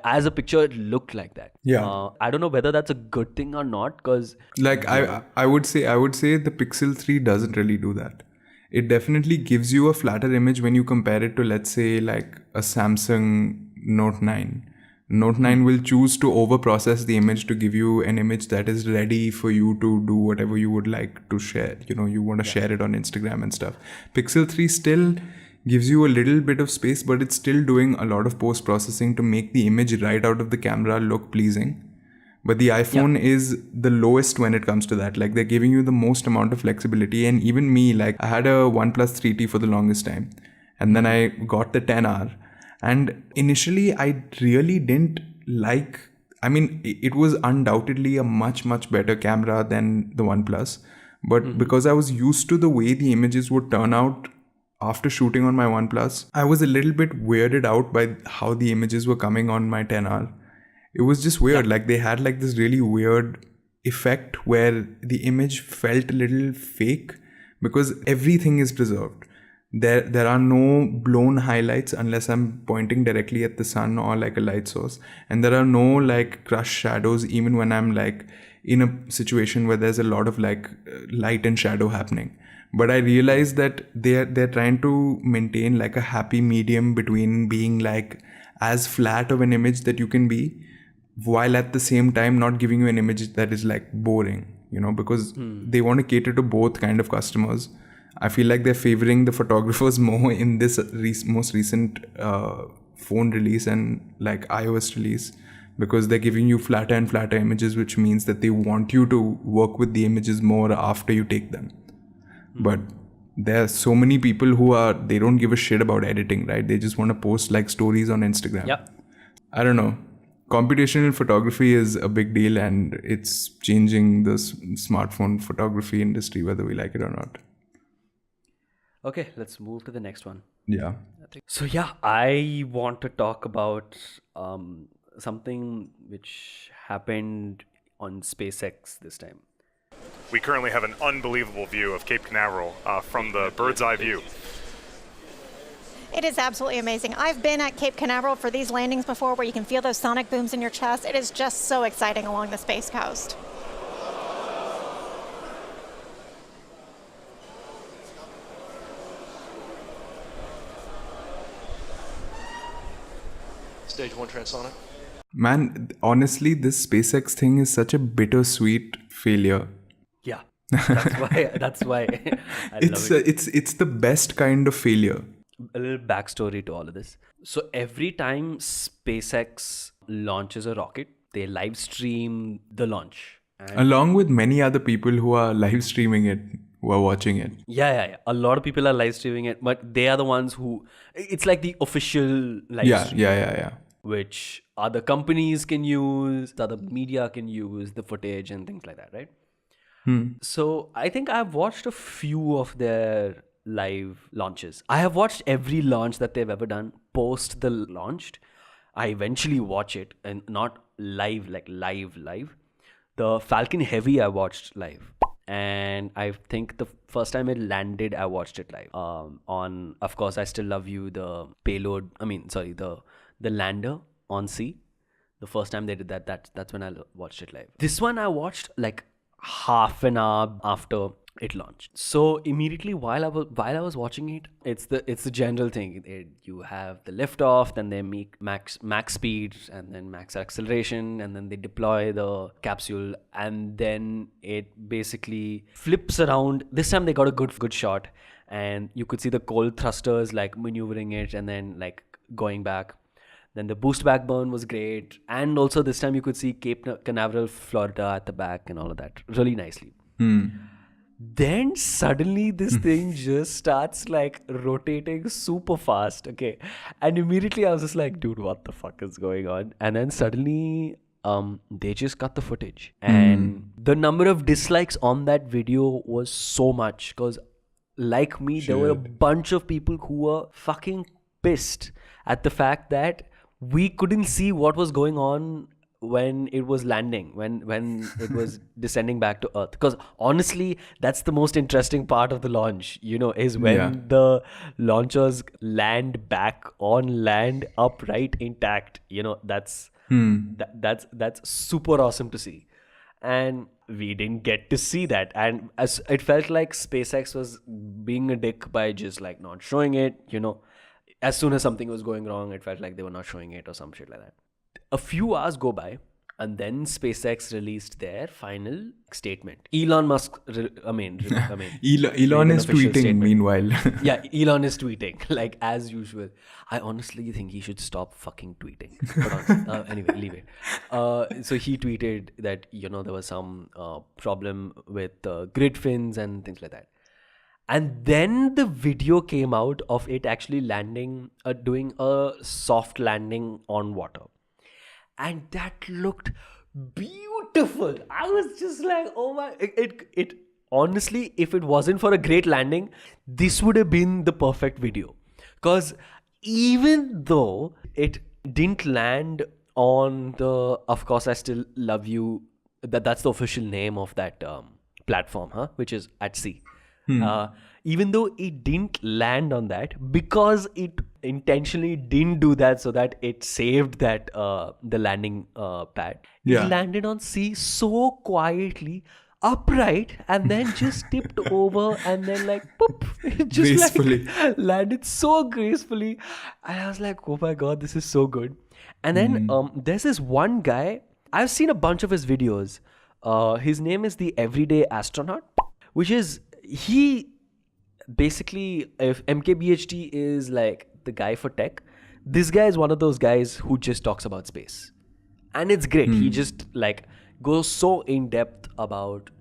A: As a picture, it looked like that.
B: Yeah.
A: I don't know whether that's a good thing or not, because
B: like I would say the Pixel 3 doesn't really do that. It definitely gives you a flatter image when you compare it to, let's say, like a Samsung Note 9. Note 9 will choose to overprocess the image to give you an image that is ready for you to do whatever you would like to share. You want to share it on Instagram and stuff. Pixel 3 still gives you a little bit of space, but it's still doing a lot of post-processing to make the image right out of the camera look pleasing. But the iPhone is the lowest when it comes to that. Like, they're giving you the most amount of flexibility. And even me, like, I had a OnePlus 3T for the longest time. And then I got the 10R. And initially, I really didn't like... I mean, it was undoubtedly a much, much better camera than the OnePlus. But because I was used to the way the images would turn out after shooting on my OnePlus, I was a little bit weirded out by how the images were coming on my 10R. It was just weird. Like, they had like this really weird effect where the image felt a little fake, because everything is preserved. There are no blown highlights unless I'm pointing directly at the sun or like a light source. And there are no like crushed shadows even when I'm like in a situation where there's a lot of like light and shadow happening. But I realized that they're trying to maintain like a happy medium between being like as flat of an image that you can be, while at the same time not giving you an image that is like boring, because they want to cater to both kind of customers. I feel like they're favoring the photographers more in this most recent phone release and like iOS release, because they're giving you flatter and flatter images, which means that they want you to work with the images more after you take them. But there are so many people they don't give a shit about editing, right? They just want to post like stories on Instagram.
A: Yep.
B: I don't know. Computational photography is a big deal, and it's changing the smartphone photography industry, whether we like it or not.
A: Okay, let's move to the next one.
B: Yeah.
A: So yeah, I want to talk about something which happened on SpaceX this time.
H: We currently have an unbelievable view of Cape Canaveral from the bird's eye view.
I: It is absolutely amazing. I've been at Cape Canaveral for these landings before where you can feel those sonic booms in your chest. It is just so exciting along the Space Coast.
J: Stage 1 transonic.
B: Man, honestly, this SpaceX thing is such a bittersweet failure.
A: Yeah, that's why I love it.
B: It's the best kind of failure.
A: A little backstory to all of this. So every time SpaceX launches a rocket, they live stream the launch. And
B: Along with many other people who are live streaming it, who are watching it.
A: yeah. A lot of people are live streaming it, but they are the ones who... It's like the official live stream.
B: Yeah.
A: Which other companies can use, other media can use the footage and things like that, right? So I think I've watched a few of their live launches. I have watched every launch that they've ever done post the launched. I eventually watch it, and not live, like live. The Falcon Heavy I watched live. And I think the first time it landed, I watched it live. On, of course, I Still Love You, the payload, the lander on sea. The first time they did that's when I watched it live. This one I watched like half an hour after it launched. So immediately while I was watching it, it's the general thing. You have the liftoff, then they make max speed, and then max acceleration, and then they deploy the capsule, and then it basically flips around. This time they got a good shot, and you could see the cold thrusters like maneuvering it and then like going back. Then the boost back burn was great, and also this time you could see Cape Canaveral, Florida at the back and all of that really nicely. Then suddenly this thing just starts like rotating super fast, okay? And immediately I was just like, dude, what the fuck is going on? And then suddenly they just cut the footage. And the number of dislikes on that video was so much, because like me, there were a bunch of people who were fucking pissed at the fact that we couldn't see what was going on when it was landing, when it was descending back to Earth. Because honestly, that's the most interesting part of the launch, is when the launchers land back on land upright intact. That's super awesome to see. And we didn't get to see that. And as it felt like SpaceX was being a dick by just like not showing it, As soon as something was going wrong, it felt like they were not showing it or some shit like that. A few hours go by, and then SpaceX released their final statement. Elon Musk,
B: Elon is
A: official
B: tweeting
A: statement.
B: meanwhile.
A: Yeah, Elon is tweeting, like as usual. I honestly think he should stop fucking tweeting. But anyway, leave it. So he tweeted that, there was some problem with grid fins and things like that. And then the video came out of it actually landing, doing a soft landing on water. And that looked beautiful. I was just like, oh my, it honestly, if it wasn't for a great landing, this would have been the perfect video. Because even though it didn't land on the, of course, I Still Love You, that's the official name of that platform, which is at sea. Even though it didn't land on that, because it intentionally didn't do that so that it saved that the landing pad. It landed on sea so quietly, upright, and then just tipped over, and then like poop, it just gracefully landed so gracefully. And I was like, oh my god, this is so good. And then there's this one guy, I've seen a bunch of his videos. His name is the Everyday Astronaut, which is, he basically, if MKBHD is like the guy for tech, this guy is one of those guys who just talks about space. And it's great. He just like goes so in depth about,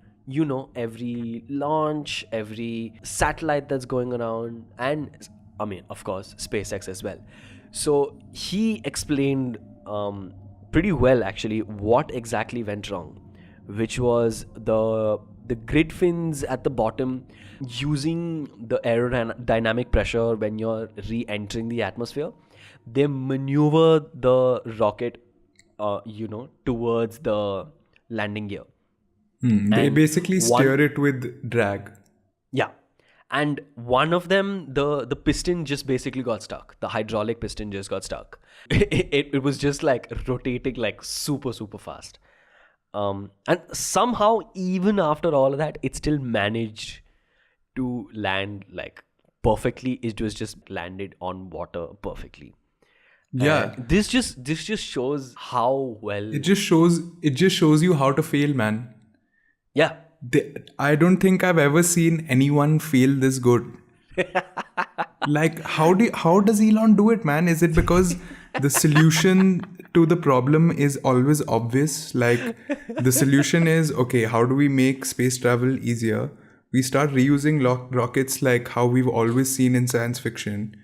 A: every launch, every satellite that's going around, and I mean, of course, SpaceX as well. So he explained pretty well actually what exactly went wrong, which was the grid fins at the bottom using the aerodynamic pressure when you're re-entering the atmosphere. They maneuver the rocket, towards the landing gear.
B: They basically steer it with drag.
A: Yeah. And one of them, the piston just basically got stuck. The hydraulic piston just got stuck. It was just like rotating like super, super fast. And somehow, even after all of that, it still managed to land like perfectly. It was just landed on water perfectly.
B: Yeah.
A: And this just shows how well
B: It just shows you how to fail, man.
A: Yeah.
B: I don't think I've ever seen anyone fail this good. Like, how does Elon do it, man? Is it because the solution to the problem is always obvious? Like, the solution is, okay, how do we make space travel easier? We start reusing rockets like how we've always seen in science fiction.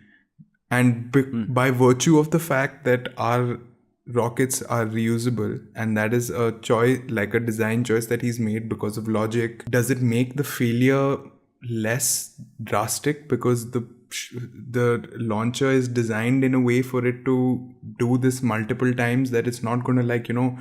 B: And by virtue of the fact that our rockets are reusable, and that is a choice, like a design choice that he's made because of logic, does it make the failure less drastic because the launcher is designed in a way for it to do this multiple times, that it's not going to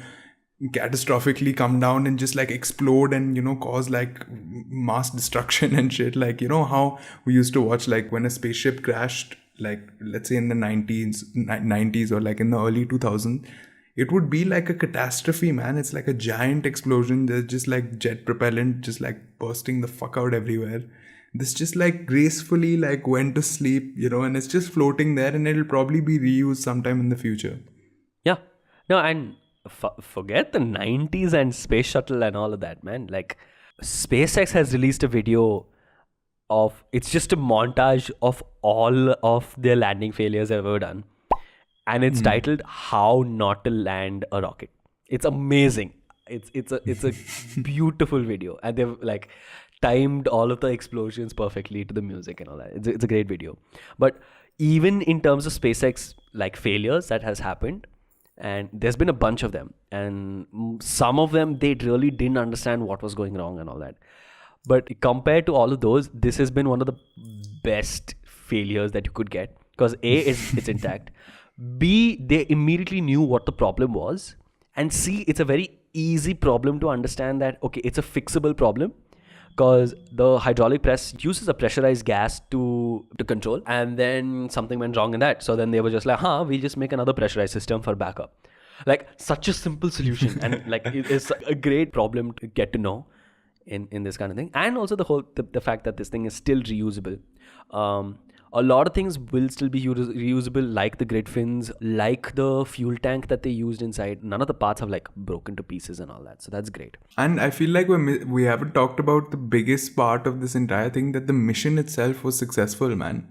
B: catastrophically come down and just like explode and cause like mass destruction and shit, like how we used to watch like when a spaceship crashed, like let's say in the 90s or like in the early 2000s, it would be like a catastrophe, man. It's like a giant explosion. There's just like jet propellant just like bursting the fuck out everywhere. This just like gracefully like went to sleep, and it's just floating there, and it'll probably be reused sometime in the future.
A: Yeah. No, and forget the 90s and space shuttle and all of that, man. Like, SpaceX has released a video of, it's just a montage of all of their landing failures ever done. And it's titled How Not to Land a Rocket. It's amazing. It's a beautiful video. And they've like timed all of the explosions perfectly to the music and all that. It's a great video. But even in terms of SpaceX like failures that has happened, and there's been a bunch of them, and some of them they really didn't understand what was going wrong and all that. But compared to all of those, this has been one of the best failures that you could get, because A, it's intact. B, they immediately knew what the problem was. And C, it's a very easy problem to understand that, okay, it's a fixable problem, because the hydraulic press uses a pressurized gas to control, and then something went wrong in that. So then they were just like, we just make another pressurized system for backup. Like, such a simple solution. And like, it's a great problem to get to know in this kind of thing. And also the fact that this thing is still reusable. A lot of things will still be reusable, like the grid fins, like the fuel tank that they used inside. None of the parts have like broken to pieces and all that. So that's great.
B: And I feel like we haven't talked about the biggest part of this entire thing, that the mission itself was successful, man.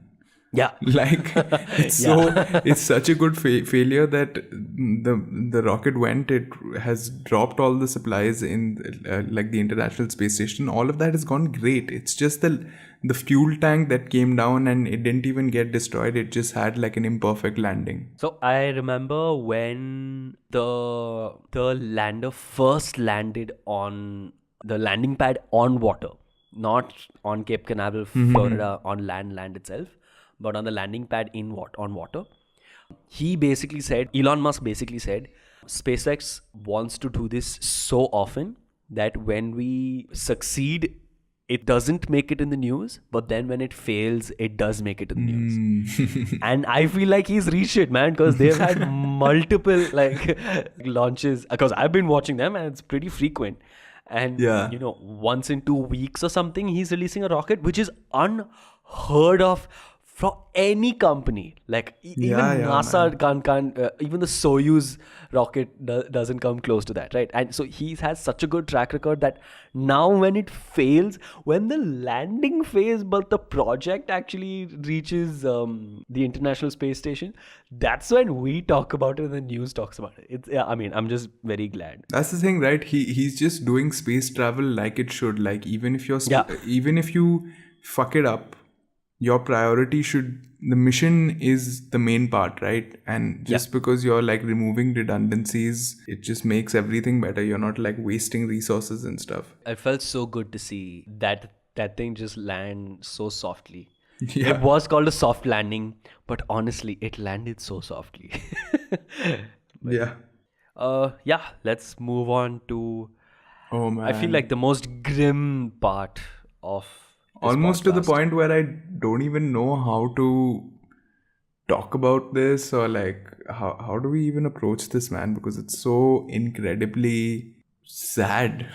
A: Yeah.
B: Like, it's such a good failure that the rocket went, it has dropped all the supplies in like the International Space Station. All of that has gone great. It's just the fuel tank that came down and it didn't even get destroyed. It just had like an imperfect landing.
A: So I remember when the lander first landed on the landing pad on water, not on Cape Canaveral, Florida, on land itself, but on the landing pad on water. Elon Musk basically said, SpaceX wants to do this so often that when we succeed, it doesn't make it in the news, but then when it fails, it does make it in the news. And I feel like he's reached it, man, because they've had multiple like launches, because I've been watching them and it's pretty frequent. And, once in 2 weeks or something, he's releasing a rocket, which is unheard of for any company. Like even NASA can't even the Soyuz rocket doesn't come close to that, right? And so he has such a good track record that now when it fails, when the landing phase but the project actually reaches the International Space Station, that's when we talk about it and the news talks about it. I'm just very glad.
B: That's the thing, right? He's just doing space travel like it should. Like even if you fuck it up, your priority the mission is the main part, right? And just because you're like removing redundancies, it just makes everything better. You're not like wasting resources and stuff.
A: It felt so good to see that thing just land so softly.
B: Yeah.
A: It was called a soft landing, but honestly, it landed so softly. Let's move on to,
B: oh man,
A: I feel like the most grim part of
B: almost to the point where I don't even know how to talk about this, or like how do we even approach this, man, because it's so incredibly sad.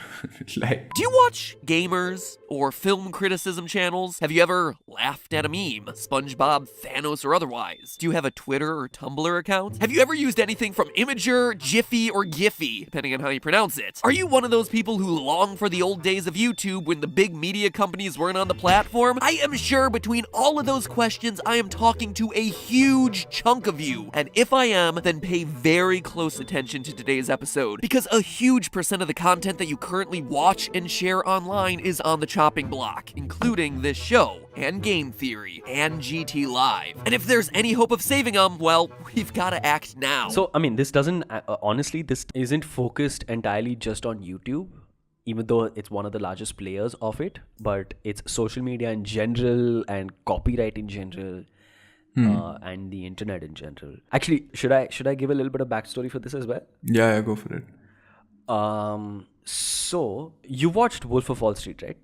B: Like,
J: do you watch gamers or film criticism channels? Have you ever laughed at a meme, SpongeBob, Thanos, or otherwise? Do you have a Twitter or Tumblr account? Have you ever used anything from Imager, Jiffy, or Giphy, depending on how you pronounce it? Are you one of those people who long for the old days of YouTube when the big media companies weren't on the platform? I am sure between all of those questions, I am talking to a huge chunk of you. And if I am, then pay very close attention to today's episode, because a huge percent of the content that you currently watch and share online is on the chopping block, including this show, and Game Theory, and GT Live. And if there's any hope of saving them, well, we've got to act now.
A: So, this doesn't, honestly, this isn't focused entirely just on YouTube, even though it's one of the largest players of it, but it's social media in general and copyright in general. And the internet in general. Actually, should I give a little bit of backstory for this as well?
B: Yeah, go for it.
A: So you watched Wolf of Wall Street, right?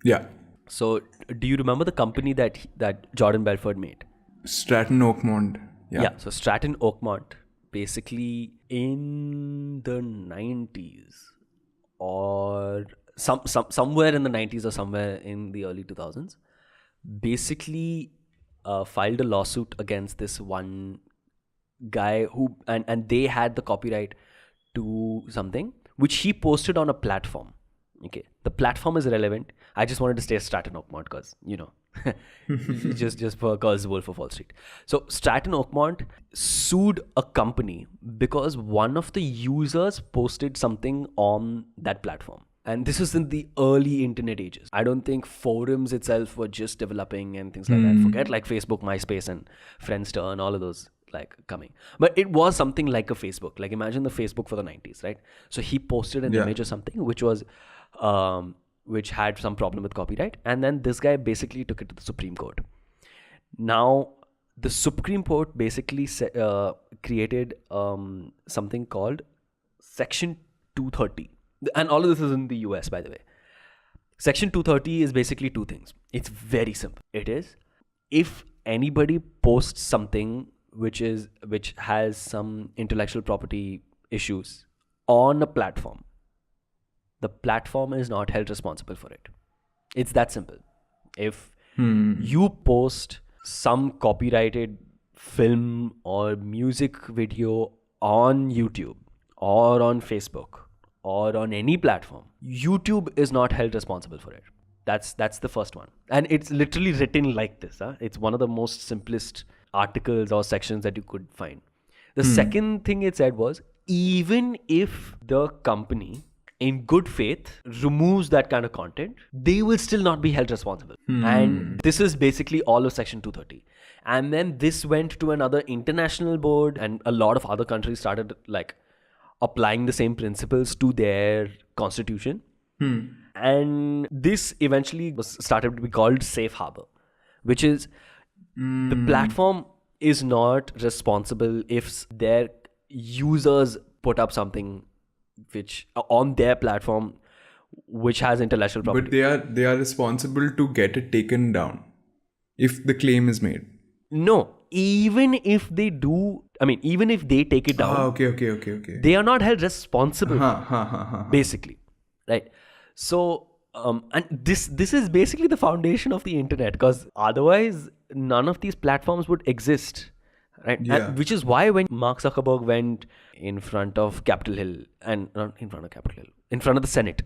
B: Yeah.
A: So do you remember the company that Jordan Belfort made?
B: Stratton Oakmont. Yeah.
A: So Stratton Oakmont, basically in the 90s or somewhere in the 90s or somewhere in the early 2000s, basically filed a lawsuit against this one guy who and they had the copyright to something which he posted on a platform. Okay, the platform is relevant. I just wanted to stay Stratton Oakmont because just because Wolf of Wall Street. So Stratton Oakmont sued a company because one of the users posted something on that platform. And this was in the early internet ages. I don't think forums itself were just developing and things like that. Forget like Facebook, MySpace and Friendster and all of those like coming. But it was something like a Facebook. Like imagine the Facebook for the 90s, right? So he posted an image or something which was which had some problem with copyright. And then this guy basically took it to the Supreme Court. Now, the Supreme Court basically created something called Section 230. And all of this is in the US, by the way. Section 230 is basically two things. It's very simple. It is, if anybody posts something which has some intellectual property issues on a platform, the platform is not held responsible for it. It's that simple. If you post some copyrighted film or music video on YouTube or on Facebook or on any platform, YouTube is not held responsible for it. That's the first one. And it's literally written like this. It's one of the most simplest articles or sections that you could find. The second thing it said was, even if the company in good faith removes that kind of content, they will still not be held responsible. And this is basically all of Section 230. And then this went to another international board, and a lot of other countries started like applying the same principles to their constitution. And this eventually was started to be called safe harbor, which is the platform is not responsible if their users put up something which on their platform which has intellectual property.
B: But they are responsible to get it taken down if the claim is made.
A: No, even if they do, even if they take it down,
B: okay.
A: They are not held responsible, basically, right? So, and this is basically the foundation of the internet, because otherwise none of these platforms would exist. Right?
B: Yeah.
A: And which is why when Mark Zuckerberg went in front of Capitol Hill, and not in front of Capitol Hill, in front of the Senate,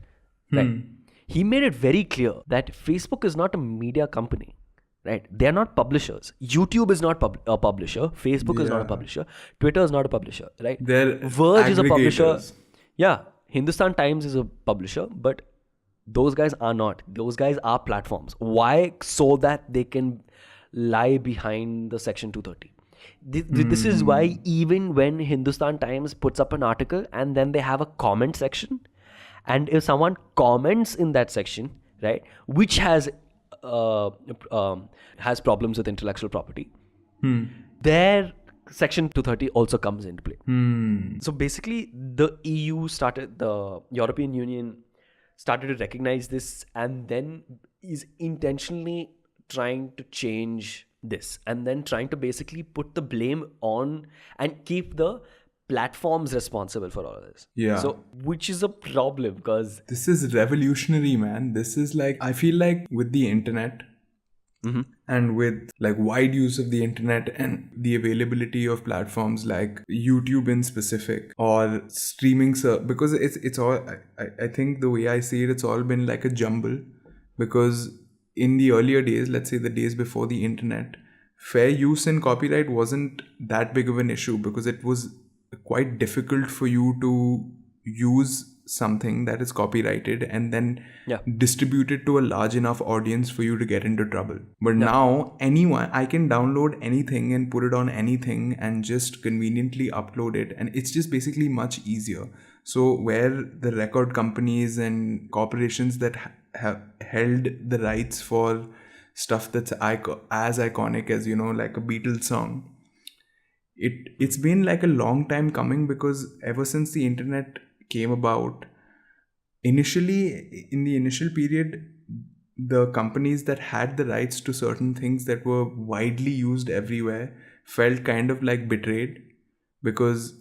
A: right? He made it very clear that Facebook is not a media company. Right? They are not publishers. YouTube is not a publisher. Facebook is not a publisher. Twitter is not a publisher. Right?
B: They're
A: Verge is a publisher.
B: aggregators.
A: Yeah. Hindustan Times is a publisher, but those guys are not. Those guys are platforms. Why? So that they can lie behind the Section 230. This is why even when Hindustan Times puts up an article and then they have a comment section, and if someone comments in that section, right, which has problems with intellectual property, their Section 230 also comes into play. So basically, the European Union started to recognize this and then is intentionally trying to change this and then trying to basically put the blame on and keep the platforms responsible for all of this.
B: Yeah.
A: So, which is a problem because
B: this is revolutionary, man. This is like, I feel like with the internet and with like wide use of the internet and the availability of platforms like YouTube in specific or streaming, because it's all, I think the way I see it, it's all been like a jumble, because in the earlier days, let's say the days before the internet, fair use and copyright wasn't that big of an issue because it was quite difficult for you to use something that is copyrighted and then distribute it to a large enough audience for you to get into trouble. But now I can download anything and put it on anything and just conveniently upload it, and it's just basically much easier. So where the record companies and corporations that have held the rights for stuff that's as iconic as, you know, like a Beatles song, it's been like a long time coming, because ever since the internet came about, in the initial period, the companies that had the rights to certain things that were widely used everywhere felt kind of like betrayed, because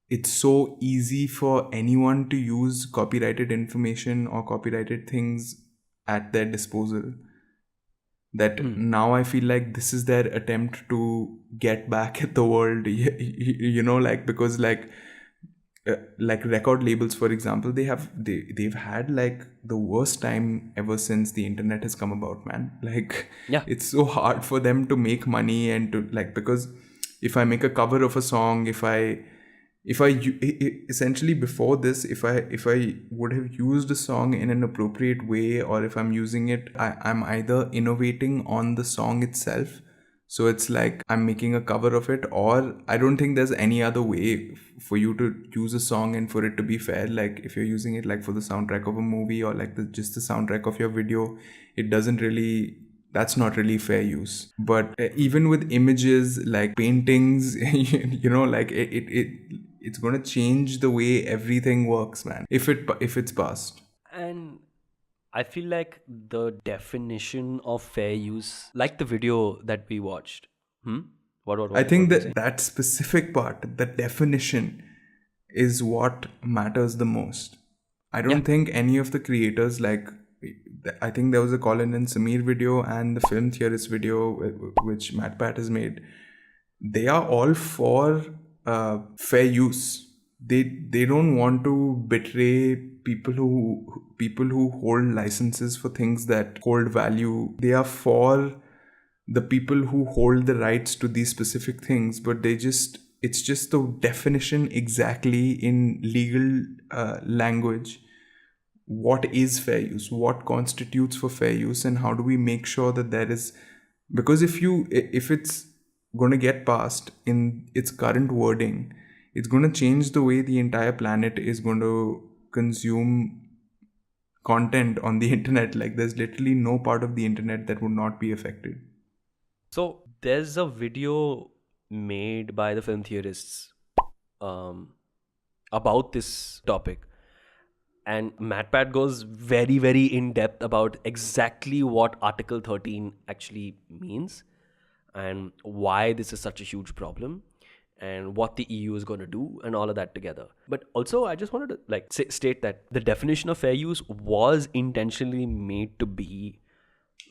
B: it's so easy for anyone to use copyrighted information or copyrighted things at their disposal, that now I feel like this is their attempt to get back at the world, you know, like, because like record labels, for example, they've had like the worst time ever since the internet has come about, man. Like, it's so hard for them to make money and to like, because if I make a cover of a song, if I essentially before this, if I would have used a song in an appropriate way, or if I'm using it, I'm either innovating on the song itself. So it's like I'm making a cover of it, or I don't think there's any other way for you to use a song and for it to be fair. Like if you're using it like for the soundtrack of a movie or like just the soundtrack of your video, that's not really fair use. But even with images like paintings, you know, like it's going to change the way everything works, man, if it's passed.
A: And I feel like the definition of fair use, like the video that we watched. What
B: I think that specific part, the definition, is what matters the most. I don't think any of the creators, like, I think there was a Colin and Samir video and the film Theorists video, which MatPat has made. They are all for fair use. They don't want to betray people who hold licenses for things that hold value. They are for the people who hold the rights to these specific things, but it's just the definition exactly in legal language. What is fair use? What constitutes for fair use? And how do we make sure that there is, because if it's going to get passed in its current wording, it's going to change the way the entire planet is going to consume content on the internet. Like there's literally no part of the internet that would not be affected.
A: So there's a video made by the film Theorists about this topic. And MatPat goes very, very in depth about exactly what Article 13 actually means and why this is such a huge problem and what the EU is going to do and all of that together. But also, I just wanted to state that the definition of fair use was intentionally made to be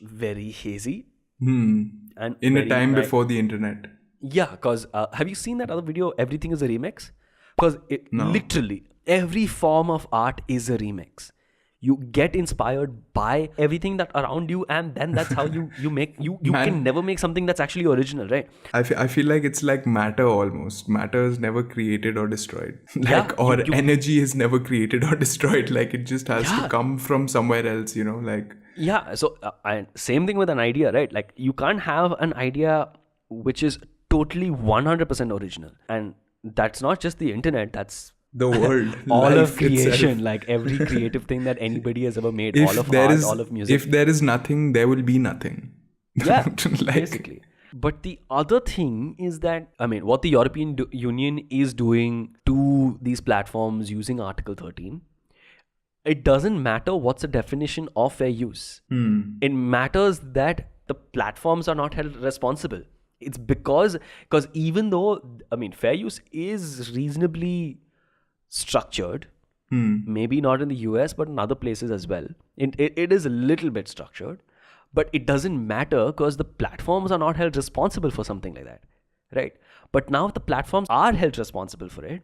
A: very hazy. And
B: In a
A: very,
B: time
A: like-
B: before the internet.
A: Yeah, because have you seen that other video? Everything is a remix. Because literally every form of art is a remix. You get inspired by everything that around you, and then that's how you make you
B: Man.
A: can never make something that's actually original, right?
B: I feel like it's like matter almost. Matter is never created or destroyed.
A: Yeah,
B: Or
A: you-
B: energy is never created or destroyed. Like it just has to come from somewhere else, you know, like.
A: Yeah, so and same thing with an idea, right? Like you can't have an idea which is totally 100% original, and that's not just the internet. That's
B: The world.
A: all
B: life
A: of creation,
B: itself.
A: like every creative thing that anybody has ever made,
B: If
A: all of
B: there
A: art,
B: is-
A: all of music.
B: If there is nothing, there will be nothing.
A: Yeah,
B: Like-
A: basically. But the other thing is that, I mean, what the European Union is doing to these platforms using Article 13, it doesn't matter what's the definition of fair use. It matters that the platforms are not held responsible. It's because even though, I mean, fair use is reasonably structured, maybe not in the US, but in other places as well. It is a little bit structured, but it doesn't matter because the platforms are not held responsible for something like that, right? But now if the platforms are held responsible for it,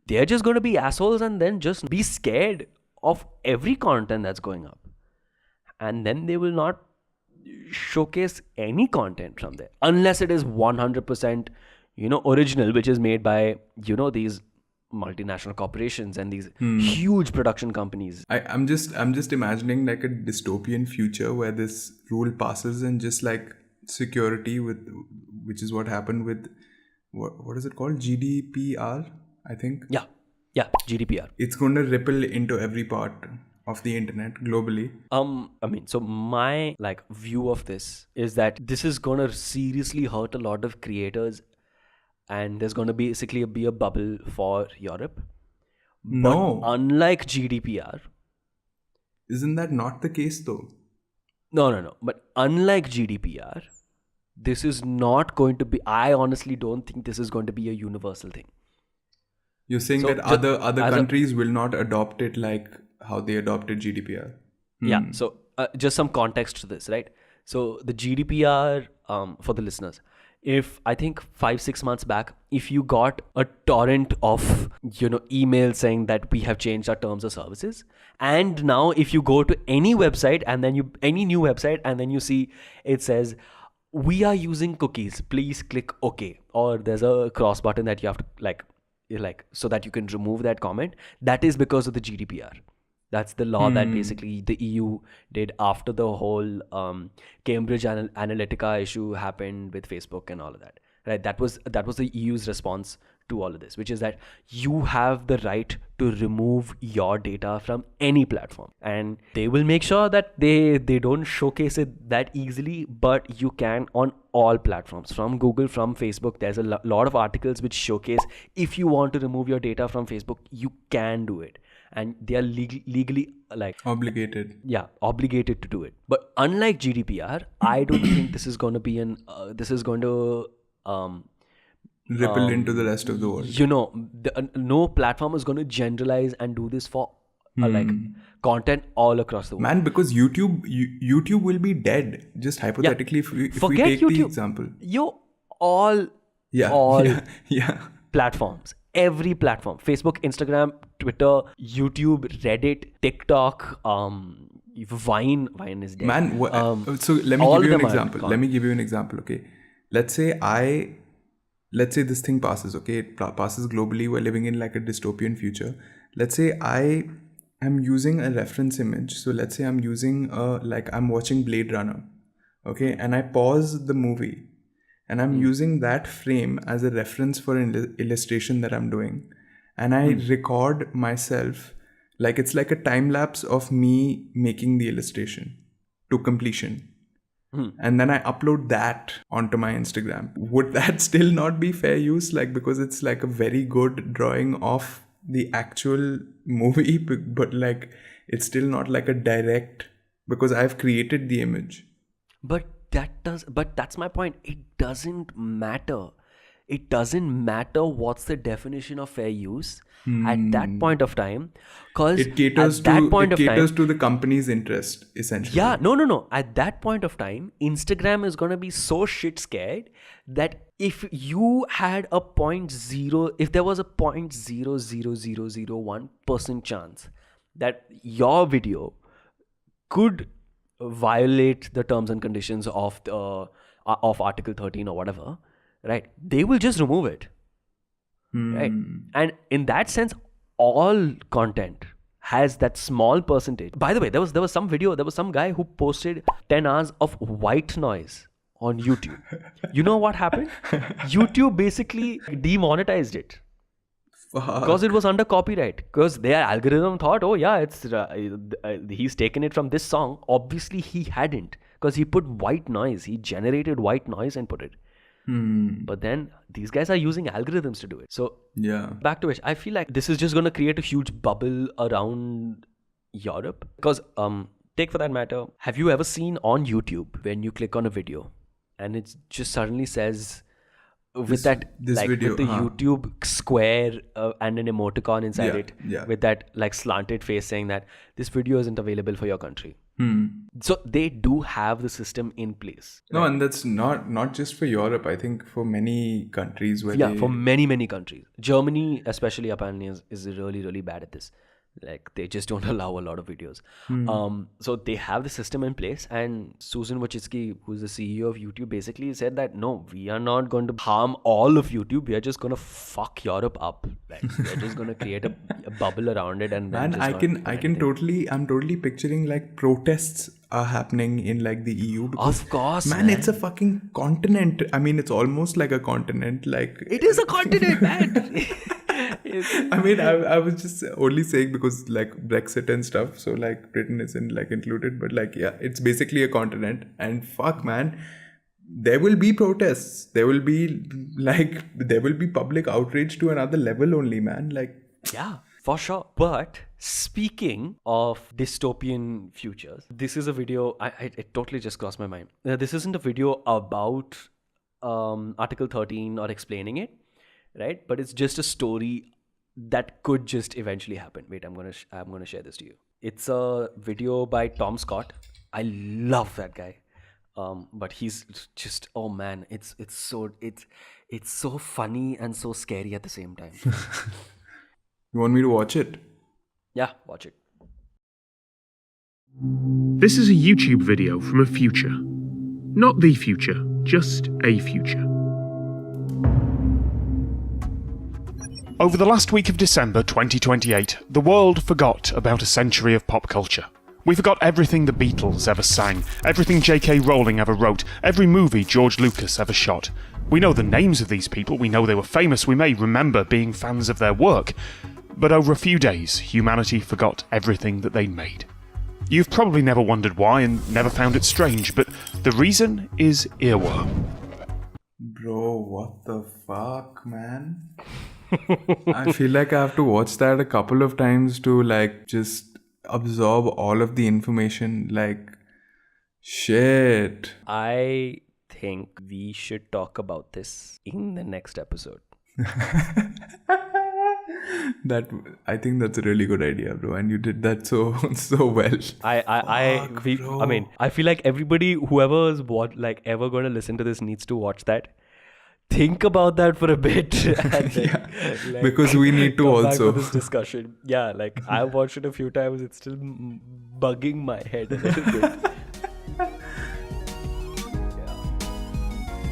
A: they're just going to be assholes and then just be scared of every content that's going up. And then they will not showcase any content from there unless it is 100%, original, which is made by, these multinational corporations and these huge production companies.
B: I'm just imagining like a dystopian future where this rule passes and just like security which is what happened with what is it called? GDPR, I think.
A: Yeah, GDPR.
B: It's going to ripple into every part of the internet globally.
A: I mean, so my view of this is that this is going to seriously hurt a lot of creators, and there's going to basically be a bubble for Europe.
B: No.
A: But unlike GDPR.
B: Isn't that not the case though?
A: No. But unlike GDPR, this is not going to be, I honestly don't think this is going to be a universal thing.
B: You're saying
A: So
B: that
A: just
B: other
A: as a-
B: countries will not adopt it like how they adopted GDPR.
A: Yeah, so just some context to this, right? So the GDPR, for the listeners, if I think 5-6 months back, if you got a torrent of email saying that we have changed our terms of services, and now if you go to any website and then any new website and then you see it says we are using cookies, please click OK, or there's a cross button that you have to like so that you can remove that comment, that is because of the GDPR. That's the law that basically the EU did after the whole Cambridge Analytica issue happened with Facebook and all of that. Right? That was the EU's response to all of this, which is that you have the right to remove your data from any platform, and they will make sure that they don't showcase it that easily, but you can on all platforms, from Google, from Facebook. There's a lot of articles which showcase if you want to remove your data from Facebook, you can do it. And they are legally
B: Obligated.
A: Yeah, obligated to do it. But unlike GDPR, I don't think this is going to be
B: Ripple into the rest of the world.
A: No platform is going to generalize and do this for content all across the world.
B: Man, because YouTube will be dead. Just hypothetically, if we
A: Forget
B: take
A: YouTube.
B: the example.
A: All
B: Yeah.
A: platforms, every platform, Facebook, Instagram, Twitter, YouTube, Reddit, TikTok, Vine is dead.
B: Man, so let me
A: all
B: give you
A: of
B: an
A: them are
B: example.
A: gone.
B: Let me give you an example, okay? Let's say this thing passes, okay? It passes globally. We're living in like a dystopian future. Let's say I am using a reference image. So let's say I'm using I'm watching Blade Runner, okay? And I pause the movie and I'm using that frame as a reference for an illustration that I'm doing. And I record myself like it's like a time lapse of me making the illustration to completion. And then I upload that onto my Instagram. Would that still not be fair use? Because it's like a very good drawing of the actual movie, but it's still not like a direct, because I've created the image.
A: But that's my point. It doesn't matter. it doesn't matter what's the definition of fair use at that point of time, because
B: it caters to the company's interest, essentially.
A: Yeah, no. At that point of time, Instagram is gonna be so shit scared that if you had a if there was a 0.00001% chance that your video could violate the terms and conditions of Article 13 or whatever, right? They will just remove it, right? And in that sense, all content has that small percentage. By the way, there was some video, there was some guy who posted 10 hours of white noise on YouTube. You know what happened? YouTube basically demonetized it. Because it was under copyright. Because their algorithm thought, oh yeah, it's he's taken it from this song. Obviously he hadn't, because he put white noise. He generated white noise and put it. But then these guys are using algorithms to do it. So
B: yeah,
A: back to which I feel like this is just going to create a huge bubble around Europe. Because take for that matter, have you ever seen on YouTube when you click on a video and it just suddenly says with the YouTube square and an emoticon inside it, with that like slanted face saying that this video isn't available for your country. So they do have the system in place.
B: No, right? And that's not just for Europe. I think for many countries where
A: for many countries. Germany especially apparently is really, really bad at this. Like they just don't allow a lot of videos. So they have the system in place, and Susan Wojcicki, who's the CEO of YouTube, basically said that no, we are not going to harm all of YouTube. We are just going to fuck Europe up. Like we're just going to create a bubble around it. And
B: I'm totally picturing like protests are happening in like the EU.
A: Of course,
B: man, it's a fucking continent. I mean, it's almost like a continent. Like
A: it is a continent, man.
B: I mean, I was just only saying because like Brexit and stuff, so like Britain isn't like included, but like yeah, it's basically a continent. And fuck, man, there will be protests. There will be public outrage to another level only, man. Like
A: yeah, for sure. But speaking of dystopian futures, this is a video. It totally just crossed my mind. This isn't a video about Article 13 or explaining it, right? But it's just a story that could just eventually happen. Wait, I'm gonna share this to you. It's a video by Tom Scott. I love that guy. But he's just, oh man, it's so funny and so scary at the same time.
B: You want me to watch it?
A: Yeah, watch it.
K: This is a YouTube video from a future. Not the future, just a future. Over the last week of December 2028, the world forgot about a century of pop culture. We forgot everything the Beatles ever sang, everything J.K. Rowling ever wrote, every movie George Lucas ever shot. We know the names of these people, we know they were famous, we may remember being fans of their work. But over a few days, humanity forgot everything that they made. You've probably never wondered why and never found it strange, but the reason is Earworm.
B: Bro, what the fuck, man? I feel like I have to watch that a couple of times to like just absorb all of the information. Like, shit.
A: I think we should talk about this in the next episode.
B: I think that's a really good idea, bro, and you did that so well.
A: I feel like everybody, whoever's ever going to listen to this needs to watch that. Think about that for a bit. And then,
B: because we need to
A: come
B: also
A: back for this discussion. Yeah, like I watched it a few times. It's still bugging my head a little bit.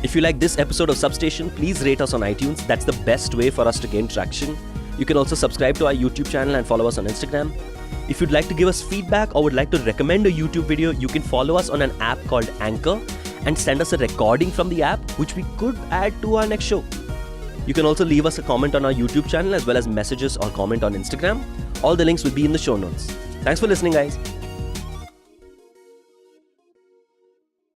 A: If you like this episode of Substation, please rate us on iTunes. That's the best way for us to gain traction. You can also subscribe to our YouTube channel and follow us on Instagram. If you'd like to give us feedback or would like to recommend a YouTube video, you can follow us on an app called Anchor and send us a recording from the app, which we could add to our next show. You can also leave us a comment on our YouTube channel as well as messages or comment on Instagram. All the links will be in the show notes. Thanks for listening, guys.